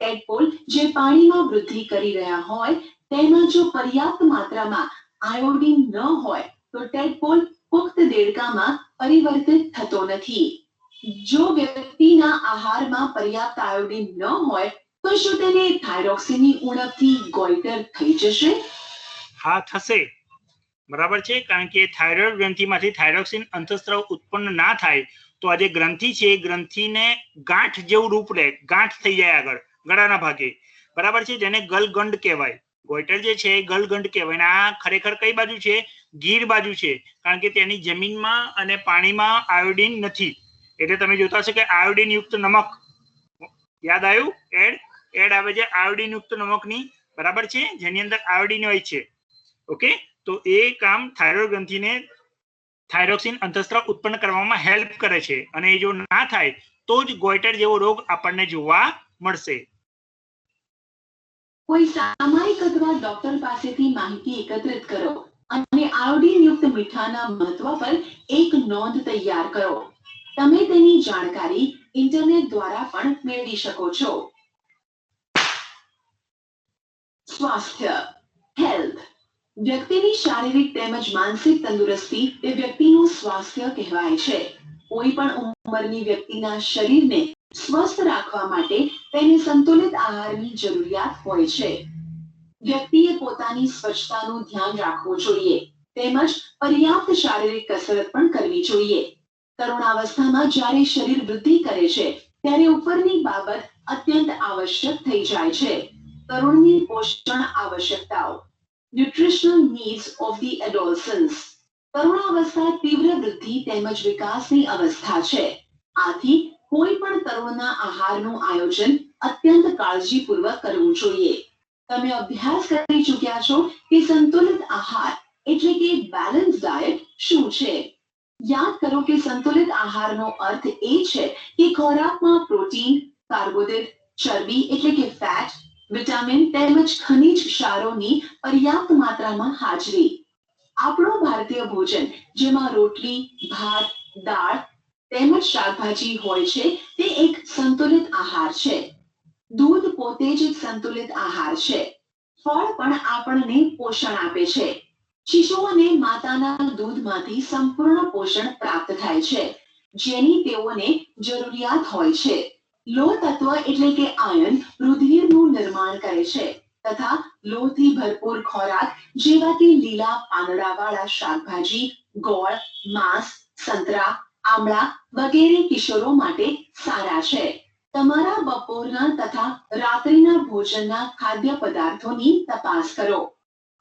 C: ટેડપોલ જે પાણીમાં વૃદ્ધિ કરી રહ્યા હોય તેમાં જો પર્યાપ્ત માત્રામાં આયોડિન ન હોય તો ટેડપોલ પુખ્ત દેડકામાં પરિવર્તિત થતો નથી. જો વ્યક્તિના આહારમાં પર્યાપ્ત આયોડિન ન હોય તો શું તેને થાઇરોક્સિનની ઉણપથી ગોઈટર થઈ જશે?
A: હા, થશે. બરાબર છે, કારણ કે થાઇરોઇડ ગ્રંથિમાંથી થાઇરોક્સિન અંતઃસ્ત્રાવ ઉત્પન્ન ના થાય તો આ જે ગ્રંથિ છે એ ગ્રંથિને ગાંઠ જેવું રૂપ લે, ગાંઠ થઈ જાય આગળ ગળાના ભાગે. બરાબર છે, જેને ગલગંડ કહેવાય. ગોઈટર જે છે એ ગલગંડ કહેવાય. અને આ ખરેખર કઈ બાજુ છે? ગીર બાજુ છે, કારણ કે તેની જમીનમાં અને પાણીમાં આયોડિન નથી. એટલે તમે જોતા હશો કે આયોડિન યુક્ત નમક, યાદ આવ્યું? એડ આવે છે આયોડિન યુક્ત નમકની. બરાબર છે, જેની અંદર આયોડિન હોય છે. ઓકે, તો એ કામ થાઇરોઇડ ગ્રંથિને થાઇરોક્સિન અંતઃસ્ત્રાવ ઉત્પન્ન કરવામાં હેલ્પ કરે છે. અને એ જો ના થાય તો જ ગોઈટર જેવો રોગ આપણને જોવા મળશે.
C: કોઈ સામાયિક અથવા ડોક્ટર પાસેથી માહિતી એકત્રિત કરો અને આયોડિન યુક્ત મીઠાના મહત્વ પર એક નોંધ તૈયાર કરો. તમે તેની જાણકારી ઇન્ટરનેટ દ્વારા પણ મેળવી શકો છો. સ્વાસ્થ્ય, હેલ્થ. વ્યક્તિની શારીરિક તેમજ માનસિક તંદુરસ્તી તે વ્યક્તિનું સ્વાસ્થ્ય કહેવાય છે. કોઈ પણ ઉંમરની વ્યક્તિના શરીરને સ્વસ્થ રાખવા માટે તેને સંતુલિત આહારની જરૂરિયાત હોય છે. વ્યક્તિએ પોતાની સ્વચ્છતાનું ધ્યાન રાખવું જોઈએ તેમજ પર્યાપ્ત શારીરિક કસરત પણ કરવી જોઈએ. તરુણાવસ્થામાં જ્યારે શરીર વૃદ્ધિ કરે છે ત્યારે ઉપરની બાબત અત્યંત આવશ્યક થઈ જાય છે. તરુણની પોષણ આવશ્યકતાઓ. Nutritional needs of the adolescence. તરુણાવસ્થા તીવ્ર વૃદ્ધિ તેમજ વિકાસની અવસ્થા છે. આથી કોઈ પણ તરુણના આહારનું આયોજન અત્યંત કાળજીપૂર્વક કરવું જોઈએ. તમે અભ્યાસ કરી ચૂક્યા છો કે સંતુલિત આહાર એટલે કે બેલેન્સ ડાયટ શું છે? યાદ કરો કે સંતુલિત આહારનો અર્થ એ છે કે ખોરાકમાં પ્રોટીન, કાર્બોદિત, ચરબી એટલે કે ફેટ, વિટામિન તેમજ ખનિજ ક્ષારોની પર્યાપ્ત માત્રામાં હાજરી. આપણું ભારતીય ભોજન જેમાં રોટલી, ભાત, દાળ તેમજ શાકભાજી હોય છે તે એક સંતુલિત આહાર છે. દૂધ પોતે જ એક સંતુલિત આહાર છે. ફળ પણ આપણને પોષણ આપે છે. શિશુઓને માતાના દૂધમાંથી સંપૂર્ણ પોષણ પ્રાપ્ત થાય છે, જેની તેઓને જરૂરિયાત હોય છે. લોહ તત્વ એટલે કે આયર્ન રુધિરનું નિર્માણ કરે છે તથા લોહથી ભરપૂર ખોરાક જેવા કે લીલા પાંદડાવાળા શાકભાજી, ગોળ, માંસ, સંતરા, આમળા વગેરે કિશોરો માટે સારા છે. તમારા બપોરના તથા રાત્રિના ભોજનના ખાદ્ય પદાર્થોની તપાસ કરો.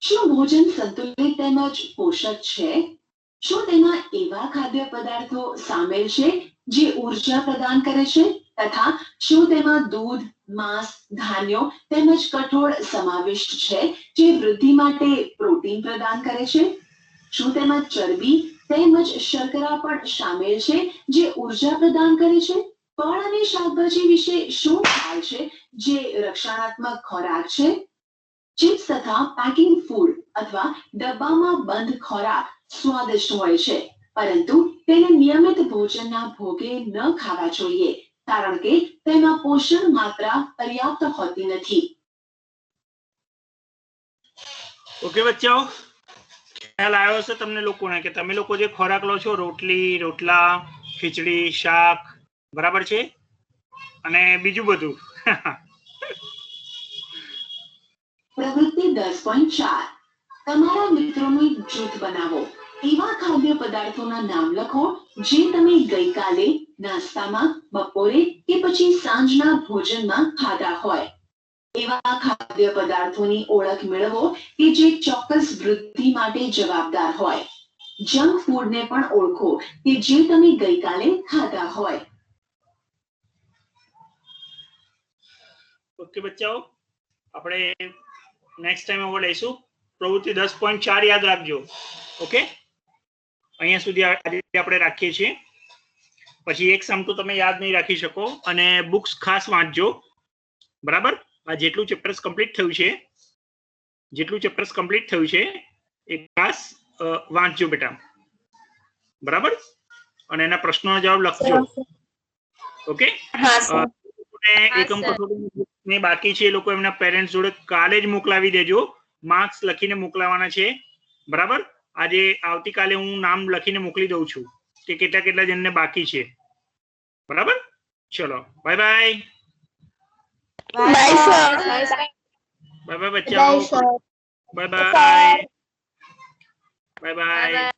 C: શું ભોજન સંતુલિત તેમજ પોષક છે? શું તેમાં એવા ખાદ્ય પદાર્થો સામેલ છે જે ઉર્જા પ્રદાન કરે છે તથા શું તેમાં દૂધ, માંસ, ધાન્યો તેમજ કઠોળ સમાવિષ્ટ છે જે વૃદ્ધિ માટે પ્રોટીન પ્રદાન કરે છે? શું તેમાં ચરબી તેમજ શર્કરા પણ સામેલ છે જે ઉર્જા પ્રદાન કરે છે? ફળ અને શાકભાજી વિશે શું ખ્યાલ છે જે રક્ષણાત્મક ખોરાક છે? ચિપ્સ તથા પેકિંગ ફૂડ અથવા ડબ્બામાં બંધ ખોરાક સ્વાદિષ્ટ હોય છે, પરંતુ તેને નિયમિત ભોજનના ભોગે ન ખાવા જોઈએ કારણ કે તેમાં પોષણ માત્રા પર્યાપ્ત હોતી નથી.
A: ઓકે બચ્ચાઓ, ખ્યાલ આવ્યો હશે તમને લોકોને કે તમે લોકો જે ખોરાક લો છો, રોટલી, રોટલા, ખીચડી, શાક, બરાબર છે, અને બીજું બધું.
C: પ્રવૃત્તિ 10.4. તમારા મિત્રોનું એક જૂથ બનાવો. એવા ખાદ્ય પદાર્થોના નામ લખો જે તમે ગઈકાલે નાસ્તામાં, બપોરે કે પછી સાંજના ભોજનમાં ખાધા હોય. એવા ખાદ્ય પદાર્થોની ઓળખ મેળવો કે જે ચોક્કસ વૃદ્ધિ માટે જવાબદાર હોય. જંક ફૂડને પણ ઓળખો કે જે તમે ગઈકાલે ખાધા હોય.
A: ઓકે બચ્ચાઓ, આપણે નેક્સ્ટ ટાઈમ હવે લઈશું પ્રવૃત્તિ 10.4 યાદ રાખજો. ઓકે, અહીંયા સુધી આપણે રાખીએ છીએ. પછી એક સમ તો તમે યાદ નહીં રાખી શકો અને બુક્સ ખાસ વાંચજો. બરાબર, આ જેટલું ચેપ્ટર્સ કમ્પ્લીટ થયું છે એ ખાસ વાંચજો બેટા. બરાબર, અને એના પ્રશ્નોના જવાબ લખજો. ઓકે, એકમ કસોટી બાકી છે એ લોકો એમના પેરેન્ટ્સ જોડે કાલે જ મોકલાવી દેજો. માર્ક્સ લખીને મોકલાવાના છે, બરાબર. આજે આવતીકાલે હું નામ લખીને મોકલી દઉં છું કે કેટલા કેટલા જણને બાકી છે, બરાબર. ચલો bye bye.
B: Bye sir.
A: Bye bye બચ્ચાઓ. Bye bye. Bye by.